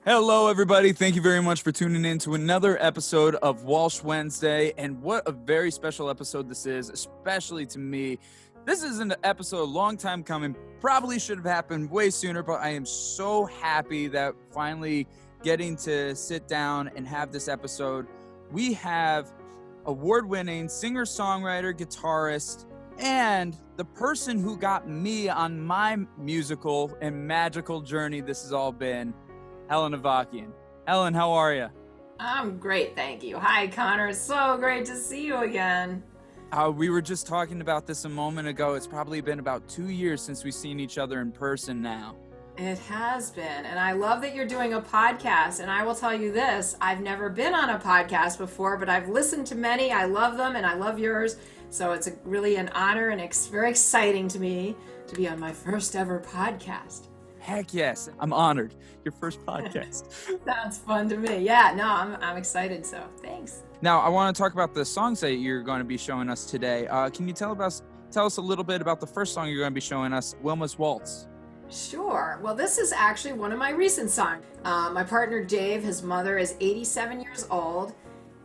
Hello, everybody. Thank you very much for tuning in to another episode of Walsh Wednesday. And what a very special episode this is, especially to me. This is an episode a long time coming. Probably should have happened way sooner, but I am so happy that finally getting to sit down and have this episode. We have award-winning singer-songwriter, guitarist, and the person who got me on my musical and magical journey this has all been, Helen Avakian. Helen, how are you? I'm great, thank you. Hi, Connor. It's so great to see you again. We were just talking about this a moment ago. It's probably been about 2 years since we've seen each other in person now. It has been, and I love that you're doing a podcast, and I will tell you this, I've never been on a podcast before, but I've listened to many. I love them, and I love yours, so it's really an honor, and it's very exciting to me to be on my first ever podcast. Heck yes, I'm honored. Your first podcast. Sounds fun to me. Yeah, no, I'm excited, so thanks. Now, I want to talk about the songs that you're going to be showing us today. Can you tell us a little bit about the first song you're going to be showing us, Wilma's Waltz? Sure. Well, this is actually one of my recent songs. My partner Dave, his mother is 87 years old,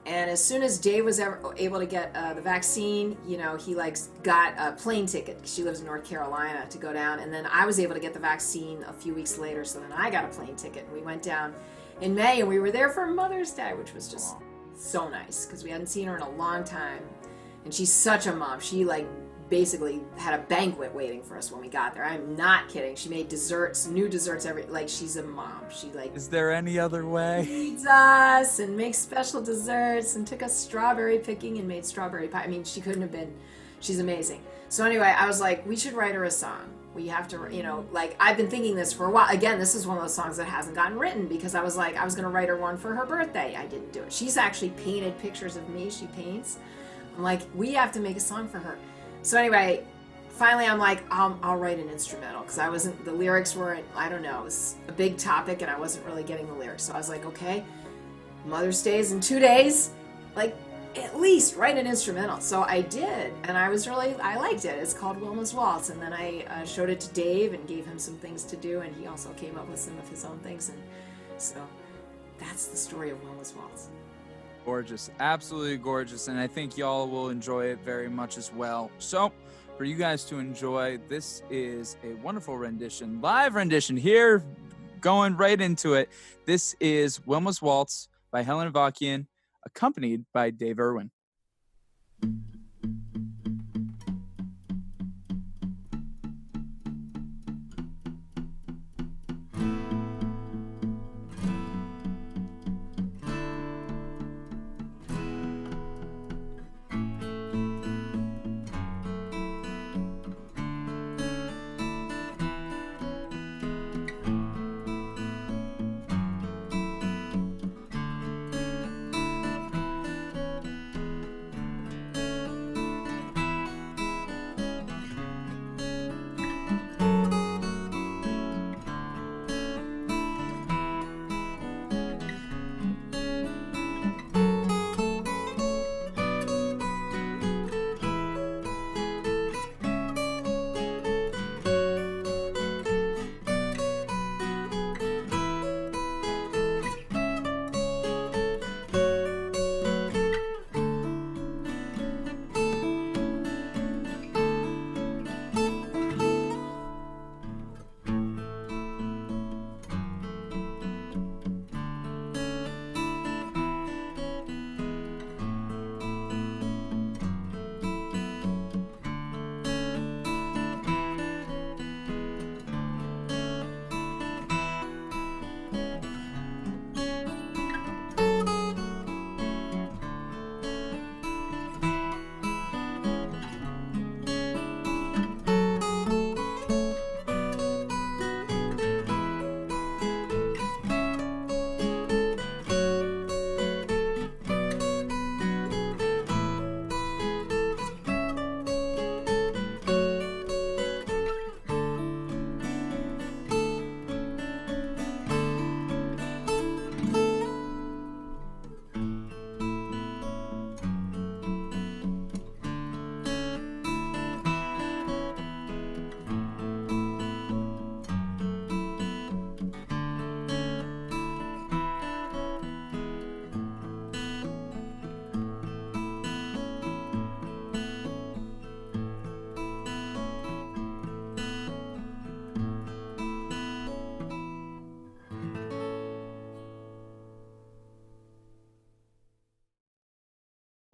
and as soon as Dave was able to get the vaccine, he got a plane ticket. She lives in North Carolina to go down, and then I was able to get the vaccine a few weeks later, so then I got a plane ticket, and we went down in May, and we were there for Mother's Day, which was just so nice because we hadn't seen her in a long time, and she's such a mom. She basically had a banquet waiting for us when we got there. I'm not kidding. She made desserts, new desserts she's a mom. She Is there any other way? Feeds us and makes special desserts and took us strawberry picking and made strawberry pie. I mean, she couldn't have been. She's amazing. So anyway, I was like, we should write her a song. We have to, I've been thinking this for a while. Again, this is one of those songs that hasn't gotten written because I was like, I was going to write her one for her birthday. I didn't do it. She's actually painted pictures of me. She paints. I'm like, we have to make a song for her. So anyway, finally I'm like, I'll write an instrumental because the lyrics weren't, I don't know, it was a big topic and I wasn't really getting the lyrics. So I was like, okay, Mother's Day is in 2 days, at least write an instrumental. So I did, and I liked it. It's called Wilma's Waltz, and then I showed it to Dave and gave him some things to do, and he also came up with some of his own things, and so that's the story of Wilma's Waltz. Gorgeous, absolutely gorgeous, and I think y'all will enjoy it very much as well. So, for you guys to enjoy, this is a wonderful rendition, live rendition here, going right into it. This is Wilma's Waltz by Helen Avakian, accompanied by Dave Irwin.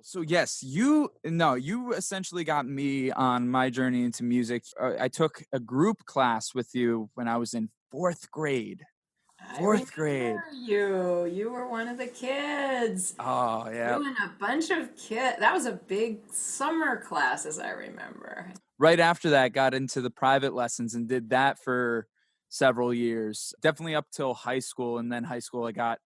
So yes, you essentially got me on my journey into music. I took a group class with you when I was in fourth grade. I Fourth grade. remember you. You were one of the kids. Oh yeah. You and a bunch of kids. That was a big summer class, as I remember. Right after that, got into the private lessons and did that for several years. Definitely up till high school, and then high school I got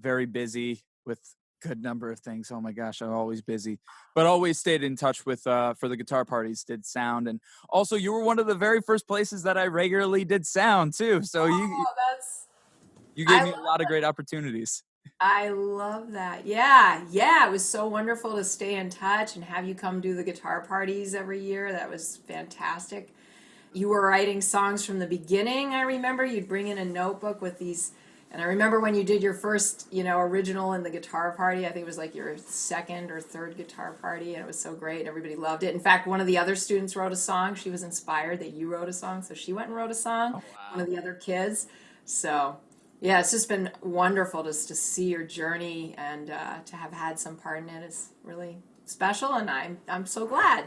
very busy with good number of things. Oh my gosh, I'm always busy, but always stayed in touch with for the guitar parties, did sound, and also you were one of the very first places that I regularly did sound too. So you Oh, that's you gave I me a lot of great opportunities. I love that. Yeah, yeah. It was so wonderful to stay in touch and have you come do the guitar parties every year. That was fantastic. You were writing songs from the beginning, I remember. You'd bring in a notebook with these, and I remember when you did your first, original in the guitar party. I think it was like your second or third guitar party, and it was so great. Everybody loved it. In fact, one of the other students wrote a song. She was inspired that you wrote a song, so she went and wrote a song. Oh One of wow. the other kids. So yeah, it's just been wonderful just to see your journey and to have had some part in it is really special, and I'm so glad.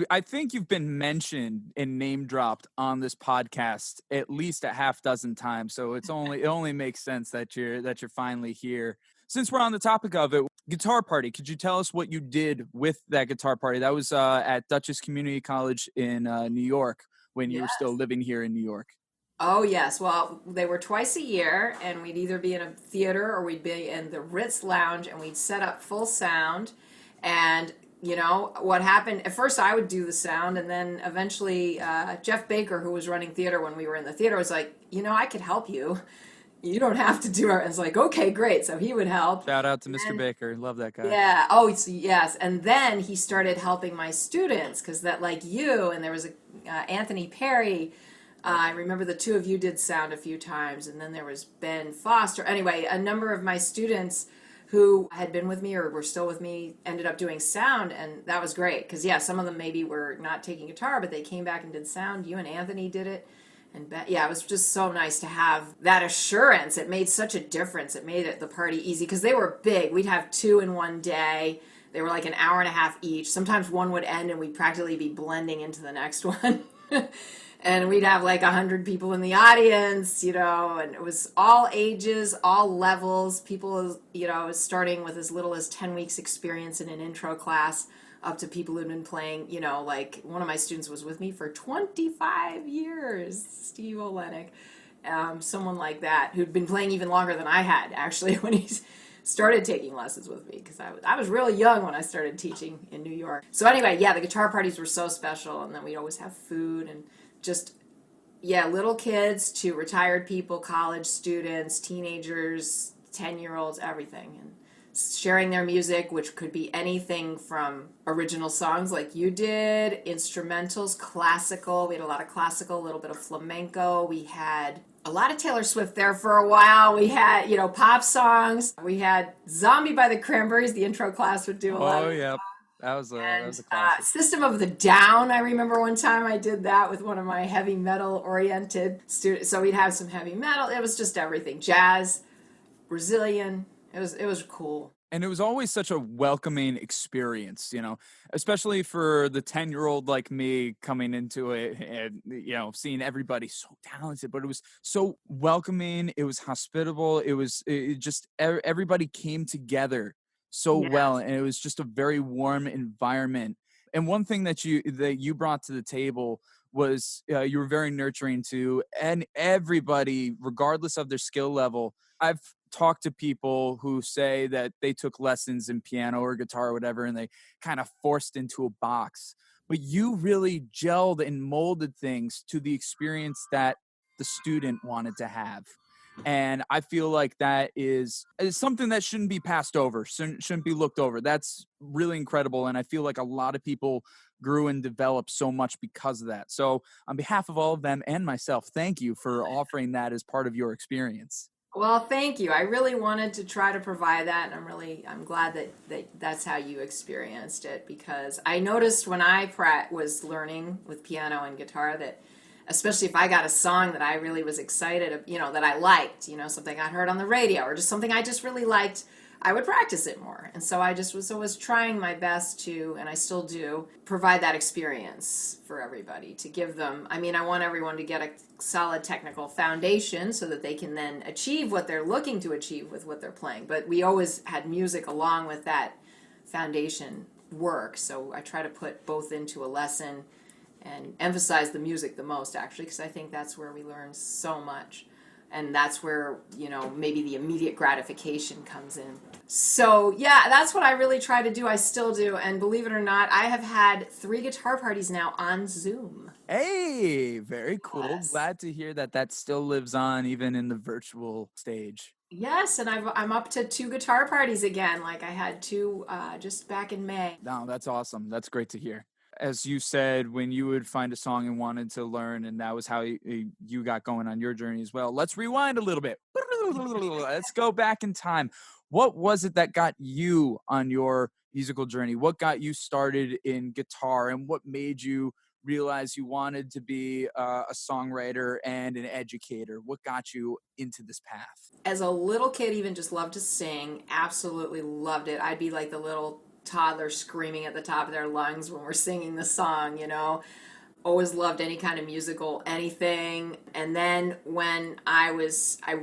I think you've been mentioned and name dropped on this podcast at least a half dozen times. So it only makes sense that you're finally here. Since we're on the topic of it, guitar party, could you tell us what you did with that guitar party? That was at Dutchess Community College in New York when you were still Yes. living here in New York. Oh, yes. Well, they were twice a year, and we'd either be in a theater or we'd be in the Ritz Lounge, and we'd set up full sound. And, what happened at first, I would do the sound, and then eventually, Jeff Baker, who was running theater when we were in the theater, was like, I could help you. You don't have to do it. It's like, okay, great. So he would help. Shout out to Mr. And Baker. Love that guy. yeah. Oh, yes. And then he started helping my students because that, like you, and there was a Anthony Perry. Yep. I remember the two of you did sound a few times, and then there was Ben Foster. Anyway, a number of my students who had been with me or were still with me ended up doing sound, and that was great because yeah, some of them maybe were not taking guitar, but they came back and did sound. You and Anthony did it. And yeah, it was just so nice to have that assurance. It made such a difference. It made it the party easy because they were big. We'd have two in one day. They were like an hour and a half each. Sometimes one would end and we'd practically be blending into the next one. And we'd have like 100 people in the audience, and it was all ages, all levels. People, starting with as little as 10 weeks experience in an intro class up to people who'd been playing, like one of my students was with me for 25 years, Steve Olenek, someone like that, who'd been playing even longer than I had, actually, when he started taking lessons with me, because I was really young when I started teaching in New York. So anyway, yeah, the guitar parties were so special, and then we'd always have food, and just, yeah, little kids to retired people, college students, teenagers, 10-year-olds, everything, and sharing their music, which could be anything from original songs like you did, instrumentals, classical. We had a lot of classical, a little bit of flamenco. We had a lot of Taylor Swift there for a while. We had, pop songs. We had Zombie by the Cranberries. The intro class would do a lot Oh of. yeah. That And was a classic. System of the Down, I remember one time I did that with one of my heavy metal oriented students. So we'd have some heavy metal. It was just everything. Jazz, Brazilian. It was cool. And it was always such a welcoming experience, especially for the 10-year-old like me coming into it and, seeing everybody so talented, but it was so welcoming. It was hospitable. It just, everybody came together so Yeah. well. And it was just a very warm environment. And one thing that you brought to the table was you were very nurturing to and everybody, regardless of their skill level. I've talked to people who say that they took lessons in piano or guitar or whatever, and they kind of forced into a box. But you really gelled and molded things to the experience that the student wanted to have. And I feel like that is something that shouldn't be passed over, shouldn't be looked over. That's really incredible. And I feel like a lot of people grew and developed so much because of that. So on behalf of all of them and myself, thank you for offering that as part of your experience. Well, thank you. I really wanted to try to provide that, and I'm glad that's how you experienced it, because I noticed when I was learning with piano and guitar that, especially if I got a song that I really was excited, that I liked, something I heard on the radio or just something I just really liked, I would practice it more. And so I just was trying my best to, and I still do, provide that experience for everybody, to give them, I mean, I want everyone to get a solid technical foundation so that they can then achieve what they're looking to achieve with what they're playing. But we always had music along with that foundation work. So I try to put both into a lesson and emphasize the music the most, actually, because I think that's where we learn so much. And that's where, maybe the immediate gratification comes in. So, yeah, that's what I really try to do. I still do. And believe it or not, I have had 3 guitar parties now on Zoom. Hey, very cool. Yes. Glad to hear that still lives on even in the virtual stage. Yes, and I'm up to 2 guitar parties again. Like I had 2 just back in May. No, that's awesome. That's great to hear. As you said, when you would find a song and wanted to learn, and that was how you got going on your journey as well. Let's rewind a little bit. Let's go back in time. What was it that got you on your musical journey? What got you started in guitar, and what made you realize you wanted to be a songwriter and an educator? What got you into this path? As a little kid, even just loved to sing. Absolutely loved it. I'd be like the little toddler screaming at the top of their lungs when we're singing the song, Always loved any kind of musical anything. And then when I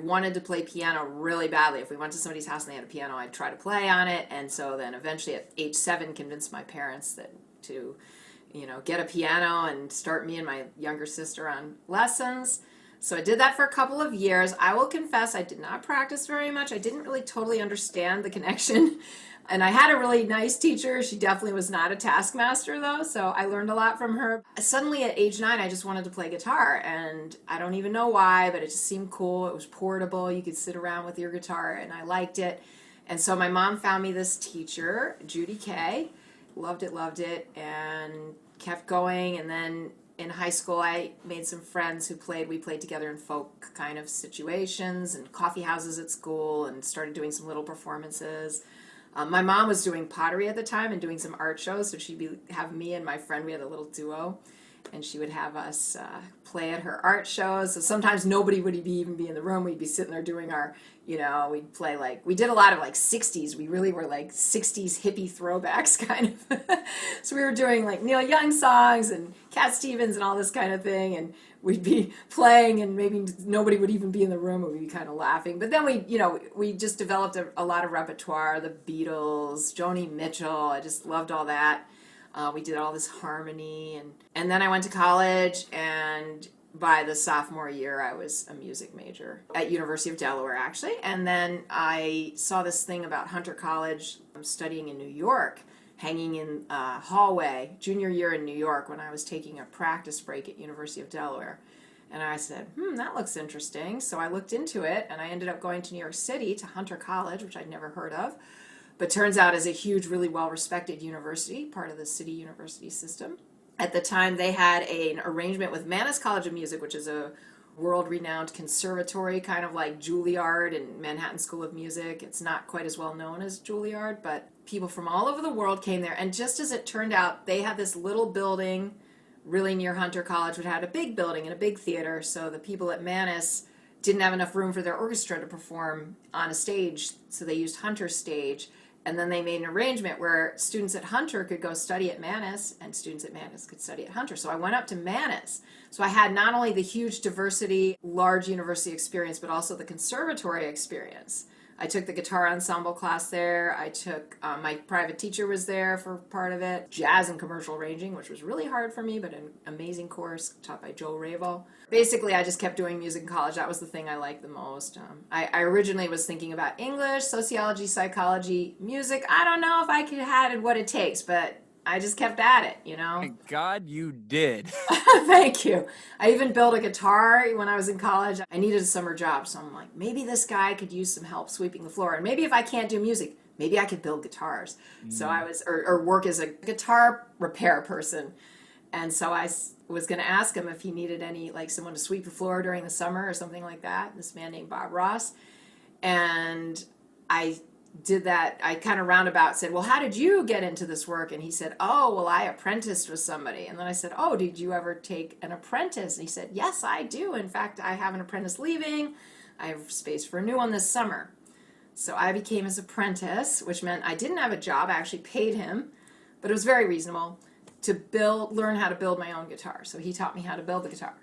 wanted to play piano really badly. If we went to somebody's house and they had a piano, I'd try to play on it. And so then eventually at age 7 convinced my parents to get a piano and start me and my younger sister on lessons. So I did that for a couple of years. I will confess I did not practice very much. I didn't really totally understand the connection. And I had a really nice teacher. She definitely was not a taskmaster, though, so I learned a lot from her. Suddenly at age 9, I just wanted to play guitar, and I don't even know why, but it just seemed cool. It was portable. You could sit around with your guitar, and I liked it. And so my mom found me this teacher, Judy Kay. Loved it, and kept going. And then in high school, I made some friends who we played together in folk kind of situations and coffee houses at school, and started doing some little performances. My mom was doing pottery at the time and doing some art shows, so she'd have me and my friend, we had a little duo, and she would have us play at her art shows. So sometimes nobody would even be in the room. We'd be sitting there doing our, we'd play we did a lot of 60s. We really were 60s hippie throwbacks kind of. So we were doing Neil Young songs and Cat Stevens and all this kind of thing, and we'd be playing and maybe nobody would even be in the room, and we'd be kind of laughing. But then we just developed a lot of repertoire, the Beatles, Joni Mitchell. I just loved all that. We did all this harmony, and then I went to college, and by the sophomore year, I was a music major at University of Delaware, actually. And then I saw this thing about Hunter College. I'm studying in New York, hanging in a hallway, junior year in New York, when I was taking a practice break at University of Delaware. And I said, that looks interesting. So I looked into it, and I ended up going to New York City to Hunter College, which I'd never heard of. But turns out is a huge, really well-respected university, part of the city university system. At the time, they had an arrangement with Mannes College of Music, which is a world-renowned conservatory, kind of like Juilliard and Manhattan School of Music. It's not quite as well known as Juilliard, but people from all over the world came there. And just as it turned out, they had this little building really near Hunter College, which had a big building and a big theater. So the people at Mannes didn't have enough room for their orchestra to perform on a stage, so they used Hunter's stage. And then they made an arrangement where students at Hunter could go study at Mannes, and students at Mannes could study at Hunter. So I went up to Mannes. So I had not only the huge diversity, large university experience, but also the conservatory experience. I took the guitar ensemble class there. I took, my private teacher was there for part of it. Jazz and commercial arranging, which was really hard for me, but an amazing course taught by Joe Ravel. Basically, I just kept doing music in college. That was the thing I liked the most. I originally was thinking about English, sociology, psychology, music. I don't know if I could have had what it takes, but I just kept at it, Thank God you did. Thank you. I even built a guitar when I was in college. I needed a summer job, so I'm like, maybe this guy could use some help sweeping the floor. And maybe if I can't do music, maybe I could build guitars. So I was, or work as a guitar repair person. And so I was going to ask him if he needed any, someone to sweep the floor during the summer or something like that. This man named Bob Ross. And I did that. I kind of roundabout said, well, how did you get into this work? And he said, oh, well, I apprenticed with somebody. And then I said, oh, did you ever take an apprentice? And he said, yes, I do. In fact, I have an apprentice leaving. I have space for a new one this summer. So I became his apprentice, which meant I didn't have a job. I actually paid him, but it was very reasonable to learn how to build my own guitar. So he taught me how to build the guitar.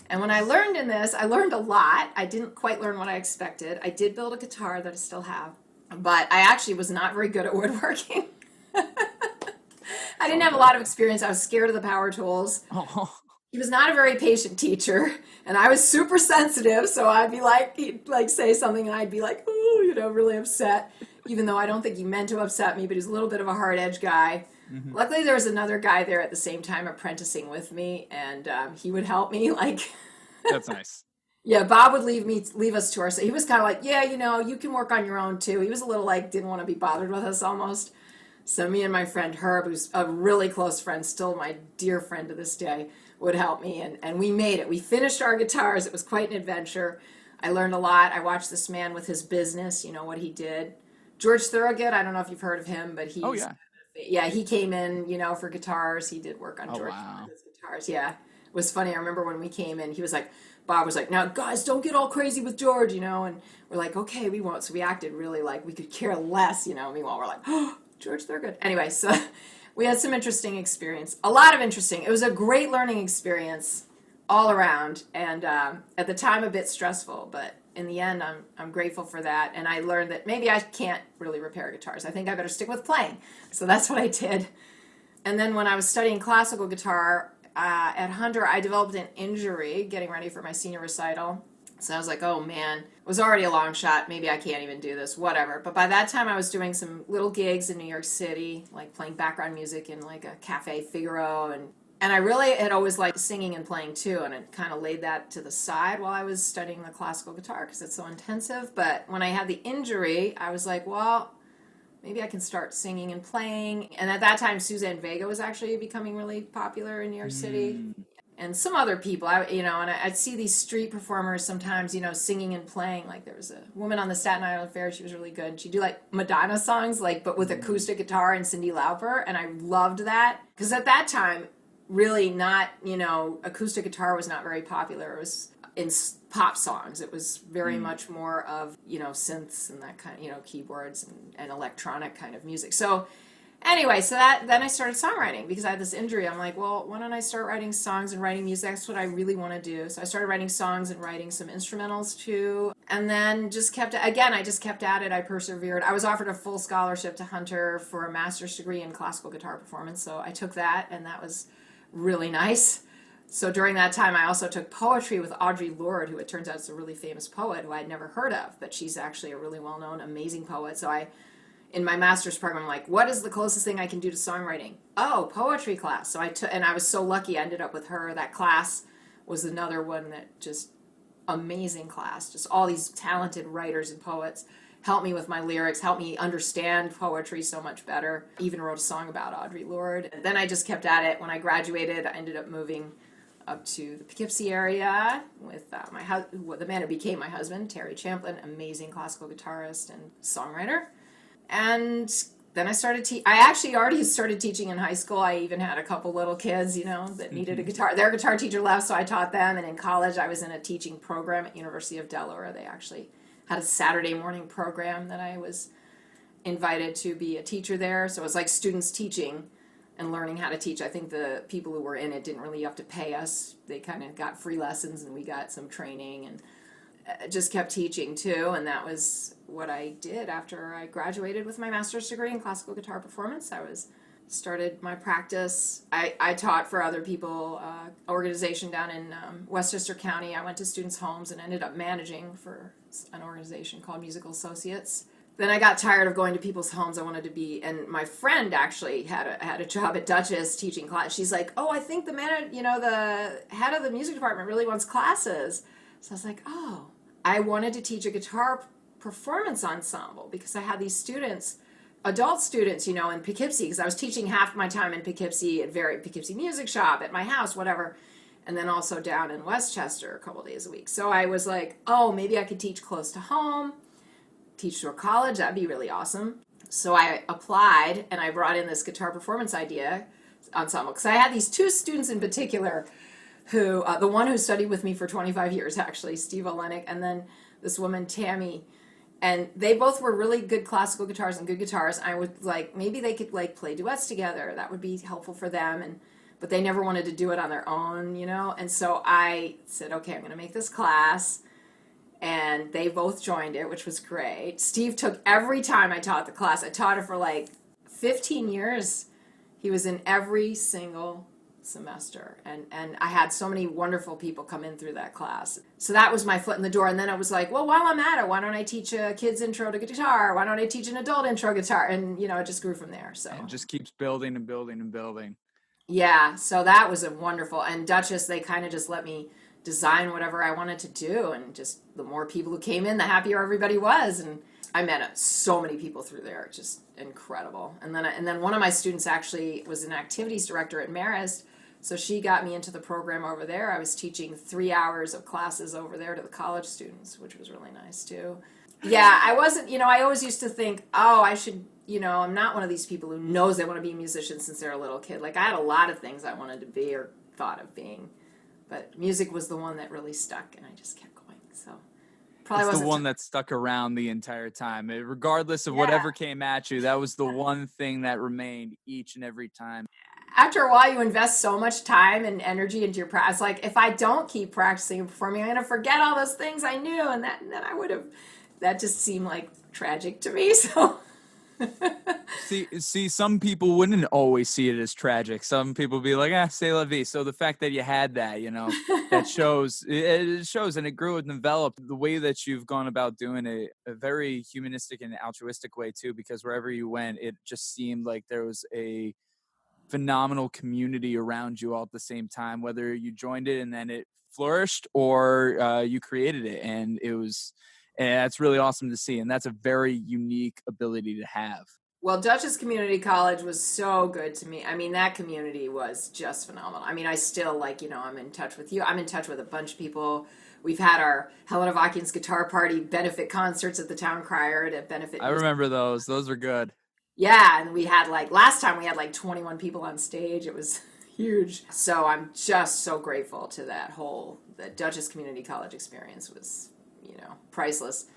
And when I learned in this, I learned a lot. I didn't quite learn what I expected. I did build a guitar that I still have, but I actually was not very good at woodworking. I didn't have a lot of experience. I was scared of the power tools. Oh. He was not a very patient teacher, and I was super sensitive, so I'd be like, he'd like say something, and I'd be like, ooh, you know, really upset, even though I don't think he meant to upset me, but he's a little bit of a hard-edged guy. Mm-hmm. Luckily, there was another guy there at the same time apprenticing with me, and he would help me, like... That's nice. Yeah, Bob would leave us to ourselves. He was kind of like, yeah, you know, you can work on your own, too. He was a little like, didn't want to be bothered with us almost. So me and my friend Herb, who's a really close friend, still my dear friend to this day, would help me, and we made it. We finished our guitars. It was quite an adventure. I learned a lot. I watched this man with his business, you know, what he did. George Thorogood, I don't know if you've heard of him, but he's... Oh, yeah. Yeah, he came in, you know, for guitars. He did work on George Thorogood's guitars. Yeah, it was funny. I remember when we came in, he was like, Bob was like, now, guys, don't get all crazy with George, you know, and we're like, okay, we won't. So we acted really like we could care less, you know. Meanwhile, we're like, oh, George Thorogood. Anyway, so... We had some interesting experience, a lot of interesting. It was a great learning experience all around, and at the time a bit stressful, but in the end I'm grateful for that, and I learned that maybe I can't really repair guitars. I think I better stick with playing, so that's what I did. And then when I was studying classical guitar at Hunter, I developed an injury getting ready for my senior recital. So I was like, oh man, it was already a long shot. Maybe I can't even do this, whatever. But by that time I was doing some little gigs in New York City, like playing background music in like a Cafe Figaro. And I really had always liked singing and playing too. And it kind of laid that to the side while I was studying the classical guitar because it's so intensive. But when I had the injury, I was like, well, maybe I can start singing and playing. And at that time, Suzanne Vega was actually becoming really popular in New York City. And some other people, I'd see these street performers sometimes, you know, singing and playing. Like there was a woman on the Staten Island Fair, she was really good. She'd do like Madonna songs, like, but with acoustic guitar and Cyndi Lauper. And I loved that. Because at that time, really not, you know, acoustic guitar was not very popular. It was in pop songs. It was very much more of, you know, synths and that kind of, you know, keyboards and electronic kind of music. So anyway, so then I started songwriting because I had this injury. I'm like, well, why don't I start writing songs and writing music? That's what I really want to do. So I started writing songs and writing some instrumentals too. And then I just kept at it. I persevered. I was offered a full scholarship to Hunter for a master's degree in classical guitar performance. So I took that, and that was really nice. So during that time, I also took poetry with Audre Lorde, who it turns out is a really famous poet who I'd never heard of, but she's actually a really well-known, amazing poet. So in my master's program, I'm like, what is the closest thing I can do to songwriting? Oh, poetry class. So and I was so lucky I ended up with her. That class was another one that just amazing class. Just all these talented writers and poets helped me with my lyrics, helped me understand poetry so much better. Even wrote a song about Audre Lorde. And then I just kept at it. When I graduated, I ended up moving up to the Poughkeepsie area with the man who became my husband, Terry Champlin, amazing classical guitarist and songwriter. And then I actually already started teaching in high school. I even had a couple little kids, you know, that needed a guitar. Their guitar teacher left, so I taught them. And in college, I was in a teaching program at University of Delaware. They actually had a Saturday morning program that I was invited to be a teacher there. So it was like students teaching and learning how to teach. I think the people who were in it didn't really have to pay us. They kind of got free lessons, and we got some training and just kept teaching too. And that was what I did after I graduated with my master's degree in classical guitar performance. Started my practice. I taught for other people, organization down in Westchester County. I went to students' homes and ended up managing for an organization called Musical Associates. Then I got tired of going to people's homes. I wanted to be, and my friend actually had a job at Dutchess teaching class. She's like, oh, I think the head of the music department really wants classes. So I was like, oh, I wanted to teach a guitar performance ensemble because I had these students, adult students, you know, in Poughkeepsie, because I was teaching half my time in Poughkeepsie at Poughkeepsie Music Shop, at my house, whatever, and then also down in Westchester a couple days a week. So I was like, oh, maybe I could teach close to home, teach to a college. That'd be really awesome. So I applied, and I brought in this guitar performance idea ensemble because I had these two students in particular who, the one who studied with me for 25 years, actually, Steve Olenek, and then this woman, Tammy. And they both were really good classical guitars and good guitars. I would like, maybe they could like play duets together. That would be helpful for them. But they never wanted to do it on their own, you know? And so I said, okay, I'm going to make this class. And they both joined it, which was great. Steve took every time I taught the class. I taught it for like 15 years. He was in every single semester. And I had so many wonderful people come in through that class. So that was my foot in the door. And then I was like, well, while I'm at it, why don't I teach a kid's intro to guitar? Why don't I teach an adult intro guitar? And, you know, it just grew from there. So it just keeps building and building and building. Yeah, so that was a wonderful. And Duchess, they kind of just let me design whatever I wanted to do. And just the more people who came in, the happier everybody was. And I met so many people through there, just incredible. And then one of my students actually was an activities director at Marist. So she got me into the program over there. I was teaching 3 hours of classes over there to the college students, which was really nice too. Yeah, I wasn't, you know, I always used to think, oh, I should, you know, I'm not one of these people who knows they want to be a musician since they're a little kid. Like, I had a lot of things I wanted to be or thought of being, but music was the one that really stuck, and I just kept going. So probably it's wasn't the one that stuck around the entire time. Regardless of whatever came at you, that was the one thing that remained each and every time. After a while, you invest so much time and energy into your practice. Like, if I don't keep practicing and performing, I'm going to forget all those things I knew, and then I would have, that just seemed like tragic to me, so... see, some people wouldn't always see it as tragic. Some people be like, c'est la vie. So the fact that you had that, you know, that shows, it shows, and it grew and developed. The way that you've gone about doing it, a very humanistic and altruistic way too, because wherever you went, it just seemed like there was a phenomenal community around you all at the same time, whether you joined it and then it flourished or you created it. And it was... And that's really awesome to see. And that's a very unique ability to have. Well, Dutchess Community College was so good to me. I mean, that community was just phenomenal. I mean, I still, like, you know, I'm in touch with you. I'm in touch with a bunch of people. We've had our Helen Avakian's guitar party benefit concerts at the Town Crier to benefit. I remember those. Those were good. Yeah, and we had, like, last time we had, like, 21 people on stage. It was huge. So I'm just so grateful to the Dutchess Community College experience was, you know, priceless.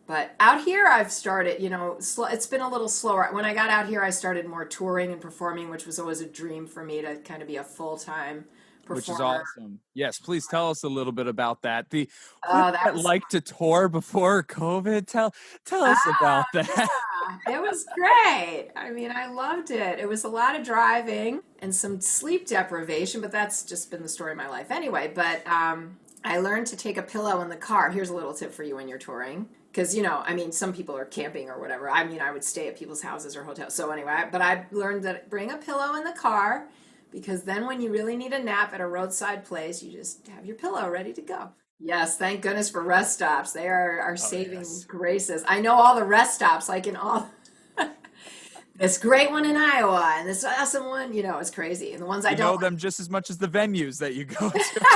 But out here, I've started, you know, it's been a little slower. When I got out here, I started more touring and performing, which was always a dream for me to kind of be a full-time performer. Which is awesome. Yes, please tell us a little bit about that. That was like to tour before COVID. Tell us about that. Yeah, it was great. I mean, I loved it. It was a lot of driving and some sleep deprivation, but that's just been the story of my life anyway. But I learned to take a pillow in the car. Here's a little tip for you when you're touring. Because, you know, I mean, some people are camping or whatever. I mean, I would stay at people's houses or hotels. So anyway, but I learned that bring a pillow in the car, because then when you really need a nap at a roadside place, you just have your pillow ready to go. Yes, thank goodness for rest stops. They are saving graces. I know all the rest stops, like in all... This great one in Iowa and this awesome one, you know, it's crazy. And the ones I don't... know them just as much as the venues that you go to.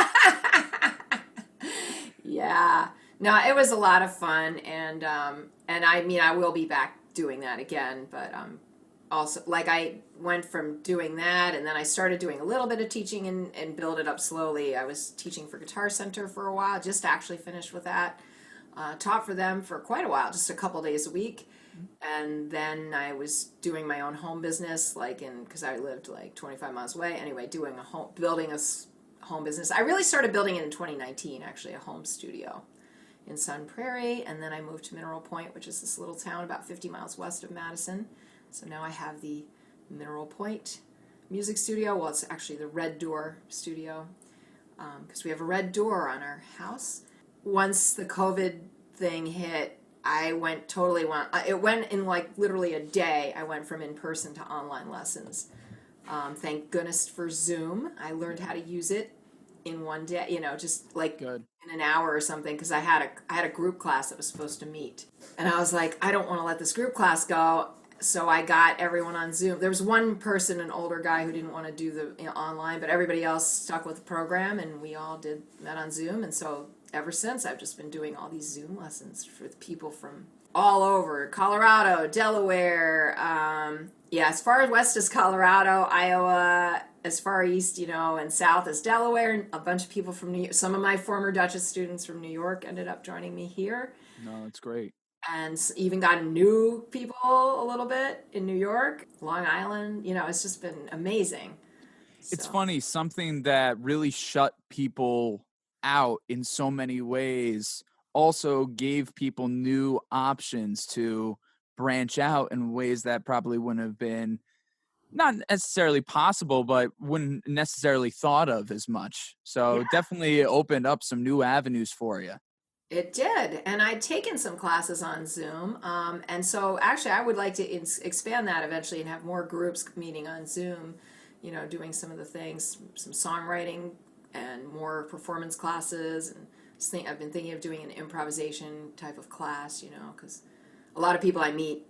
Yeah. No, it was a lot of fun, and I mean, I will be back doing that again, but also, like, I went from doing that, and then I started doing a little bit of teaching and build it up slowly. I was teaching for Guitar Center for a while, just actually finished with that. Taught for them for quite a while, just a couple days a week, and then I was doing my own home business, because I lived like 25 miles away. Anyway, building a home business. I really started building it in 2019, actually, a home studio in Sun Prairie, and then I moved to Mineral Point, which is this little town about 50 miles west of Madison. So now I have the Mineral Point music studio. Well, it's actually the Red Door studio, because we have a red door on our house. Once the COVID thing hit, it went in like literally a day. I went from in-person to online lessons. Thank goodness for Zoom. I learned how to use it in one day, you know, just like in an hour or something, because I had a group class that was supposed to meet, and I was like, I don't want to let this group class go, so I got everyone on Zoom. There was one person, an older guy, who didn't want to do the online, but everybody else stuck with the program, and we all met on Zoom, and so ever since I've just been doing all these Zoom lessons with people from all over, Colorado, Delaware, as far west as Colorado, Iowa, as far east, you know, and south as Delaware, and a bunch of people from New York. Some of my former Dutchess students from New York ended up joining me here. No, it's great. and even gotten new people a little bit in New York, Long Island. It's just been amazing. It's So funny, something that really shut people out in so many ways also gave people new options to branch out in ways that probably wouldn't have been not necessarily possible, but wouldn't necessarily thought of as much. yeah, So definitely opened up some new avenues for you. it did. And I'd taken some classes on Zoom. And so actually, I would like to expand that eventually and have more groups meeting on Zoom, doing some of the things, some songwriting and more performance classes. And I've been thinking of doing an improvisation type of class, because a lot of people I meet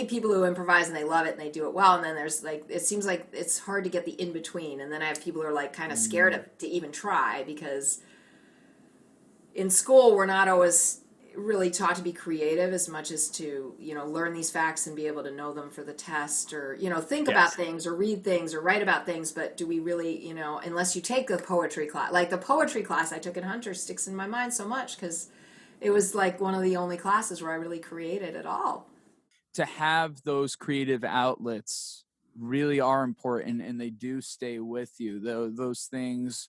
people who improvise and they love it and they do it well. And then there's like, it seems like it's hard to get the in between. And then I have people who are like kind of scared to even try because in school we're not always really taught to be creative as much as to learn these facts and be able to know them for the test, or think about Yes. things or read things or write about things. But do we really, unless you take the poetry class, like the poetry class I took in Hunter sticks in my mind so much because it was like one of the only classes where I really created at all. To have those creative outlets really are important, and they do stay with you. Those things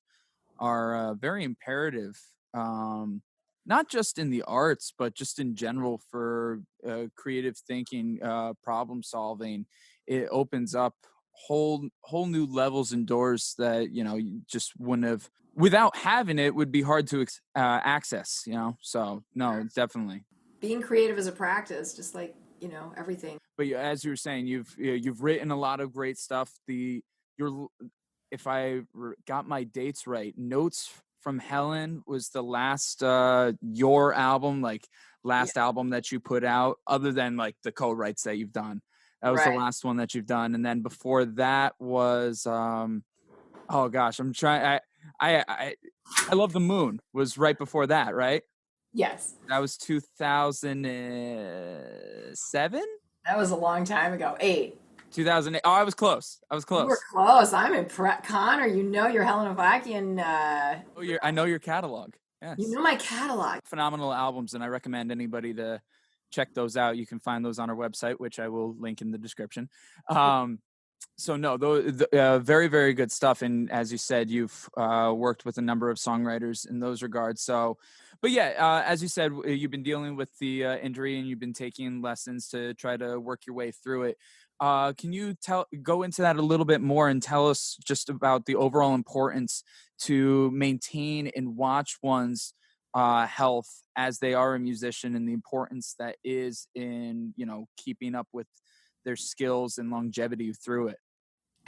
are very imperative, not just in the arts, but just in general for creative thinking, problem solving. It opens up whole new levels and doors that you just wouldn't have without having it. Would be hard to access. So no, definitely. Being creative is a practice, just like everything. But as you were saying, you've written a lot of great stuff. Your if got my dates right, Notes from Helen was the last your album, like Yeah, last album that you put out, other than like the co-writes that you've done. That was the right. last one that you've done, and then before that was oh gosh, I'm trying. I love the moon was right before that, right? Yes, That was 2007. that was a long time ago. 8. 2008. Oh, I was close. I was You were close. close. I'm impressed, Connor. Your Helen Avakian. Oh, I know your catalog. You Yes. know my catalog. Phenomenal albums, and I recommend anybody to check those out. You can find those on our website, which I will link in the description. So no, very, very good stuff. And as you said, you've worked with a number of songwriters in those regards. So, but yeah, as you said, you've been dealing with the injury and you've been taking lessons to try to work your way through it. Can you go into that a little bit more and tell us just about the overall importance to maintain and watch one's health as they are a musician, and the importance that is in keeping up with their skills and longevity through it?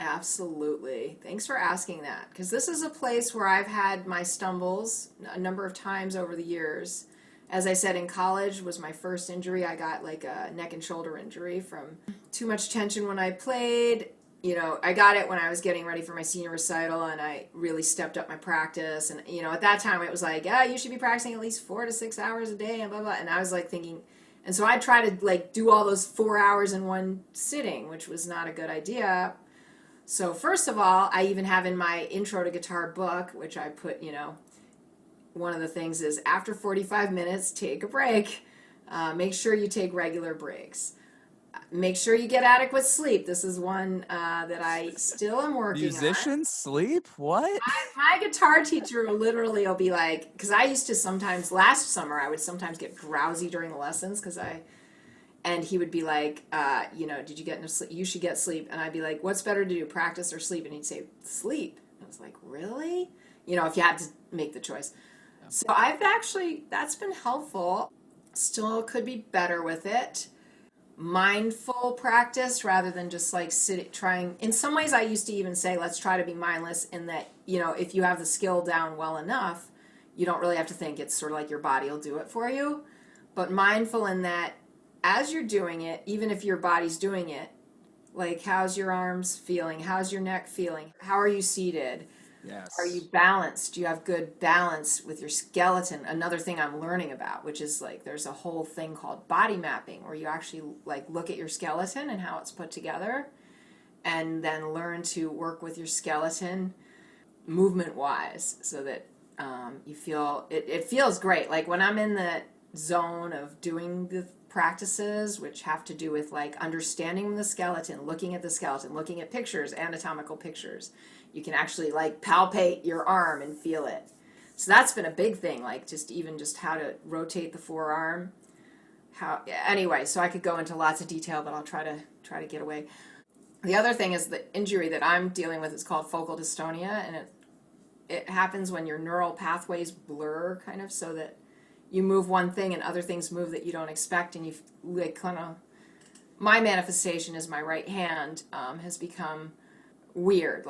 Absolutely. Thanks for asking that. Because this is a place where I've had my stumbles a number of times over the years. As I said, in college was my first injury. I got like a neck and shoulder injury from too much tension when I played. I got it when I was getting ready for my senior recital and I really stepped up my practice. And, at that time it was like, yeah, you should be practicing at least 4 to 6 hours a day and blah, blah. And I was like thinking, and so I tried to like do all those 4 hours in one sitting, which was not a good idea. So first of all, I even have in my intro to guitar book, which I put, one of the things is after 45 minutes, take a break. Make sure you take regular breaks. Make sure you get adequate sleep. This is one that I still am working on. Musicians sleep? What? My guitar teacher literally will be like, because I used to sometimes, last summer, I would sometimes get drowsy during the lessons and he would be like, did you get enough sleep? You should get sleep. And I'd be like, what's better to do, practice or sleep? And he'd say, sleep. And I was like, really? If you had to make the choice. Yeah. So that's been helpful. Still could be better with it. Mindful practice rather than just like trying. In some ways, I used to even say, let's try to be mindless in that, if you have the skill down well enough, you don't really have to think. It's sort of like your body will do it for you. But mindful in that, as you're doing it, even if your body's doing it, like how's your arms feeling? How's your neck feeling? How are you seated? Are you Yes. balanced? Do you have good balance with your skeleton? Another thing I'm learning about, which is like there's a whole thing called body mapping where you actually like look at your skeleton and how it's put together and then learn to work with your skeleton movement wise so that you feel it feels great. Like when I'm in the zone of doing practices, which have to do with like understanding the skeleton, looking at pictures, anatomical pictures. You can actually like palpate your arm and feel it. So that's been a big thing, like just how to rotate the forearm. Anyway, so I could go into lots of detail, but I'll try to get away. The other thing is the injury that I'm dealing with is called focal dystonia, and it happens when your neural pathways blur, kind of, so that you move one thing and other things move that you don't expect, and you like kind of. My manifestation is my right hand has become weird,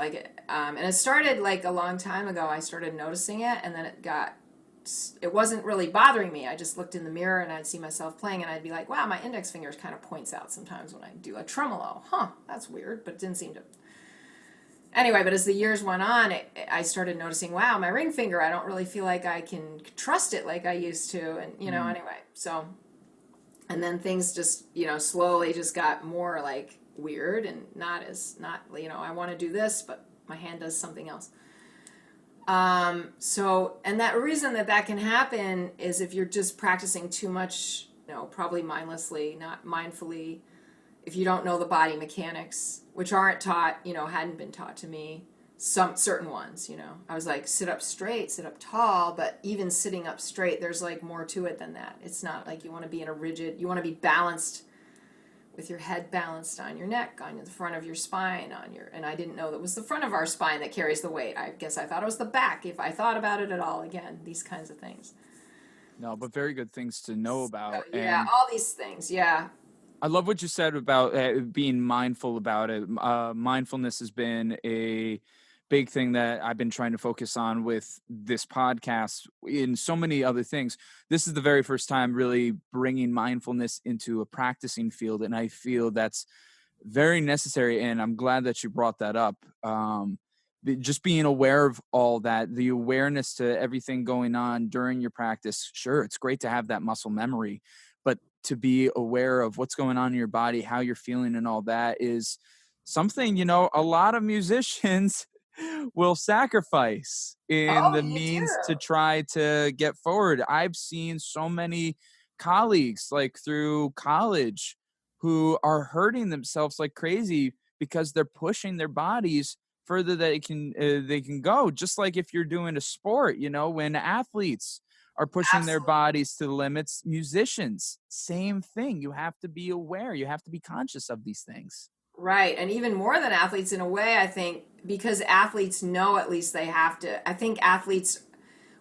and it started like a long time ago. I started noticing it, and then it wasn't really bothering me. I just looked in the mirror and I'd see myself playing, and I'd be like, wow, my index finger kind of points out sometimes when I do a tremolo. That's weird, but it didn't seem to. Anyway, but as the years went on, I started noticing, wow, my ring finger, I don't really feel like I can trust it like I used to. And, anyway, so, and then things just, slowly just got more like weird and not, I want to do this, but my hand does something else. And that reason that can happen is if you're just practicing too much, probably mindlessly, not mindfully, if you don't know the body mechanics, which aren't taught, hadn't been taught to me, some certain ones, I was like, sit up straight, sit up tall, but even sitting up straight, there's like more to it than that. It's not like you want to be you want to be balanced with your head balanced on your neck, on the front of your spine, and I didn't know that was the front of our spine that carries the weight. I guess I thought it was the back, if I thought about it at all. Again, these kinds of things. No, but very good things to know about. Yeah, all these things, yeah. I love what you said about being mindful about it. Mindfulness has been a big thing that I've been trying to focus on with this podcast in so many other things. This is the very first time really bringing mindfulness into a practicing field, and I feel that's very necessary, and I'm glad that you brought that up. Just being aware of all that, the awareness to everything going on during your practice. Sure, it's great to have that muscle memory, but to be aware of what's going on in your body, how you're feeling, and all that is something, a lot of musicians will sacrifice in the means to try to get forward. I've seen so many colleagues like through college who are hurting themselves like crazy because they're pushing their bodies further that they can go. Just like if you're doing a sport, when athletes are pushing their bodies to the limits, musicians, same thing. You have to be aware. You have to be conscious of these things. Right. And even more than athletes in a way, I think, because athletes know at least they have to. I think athletes,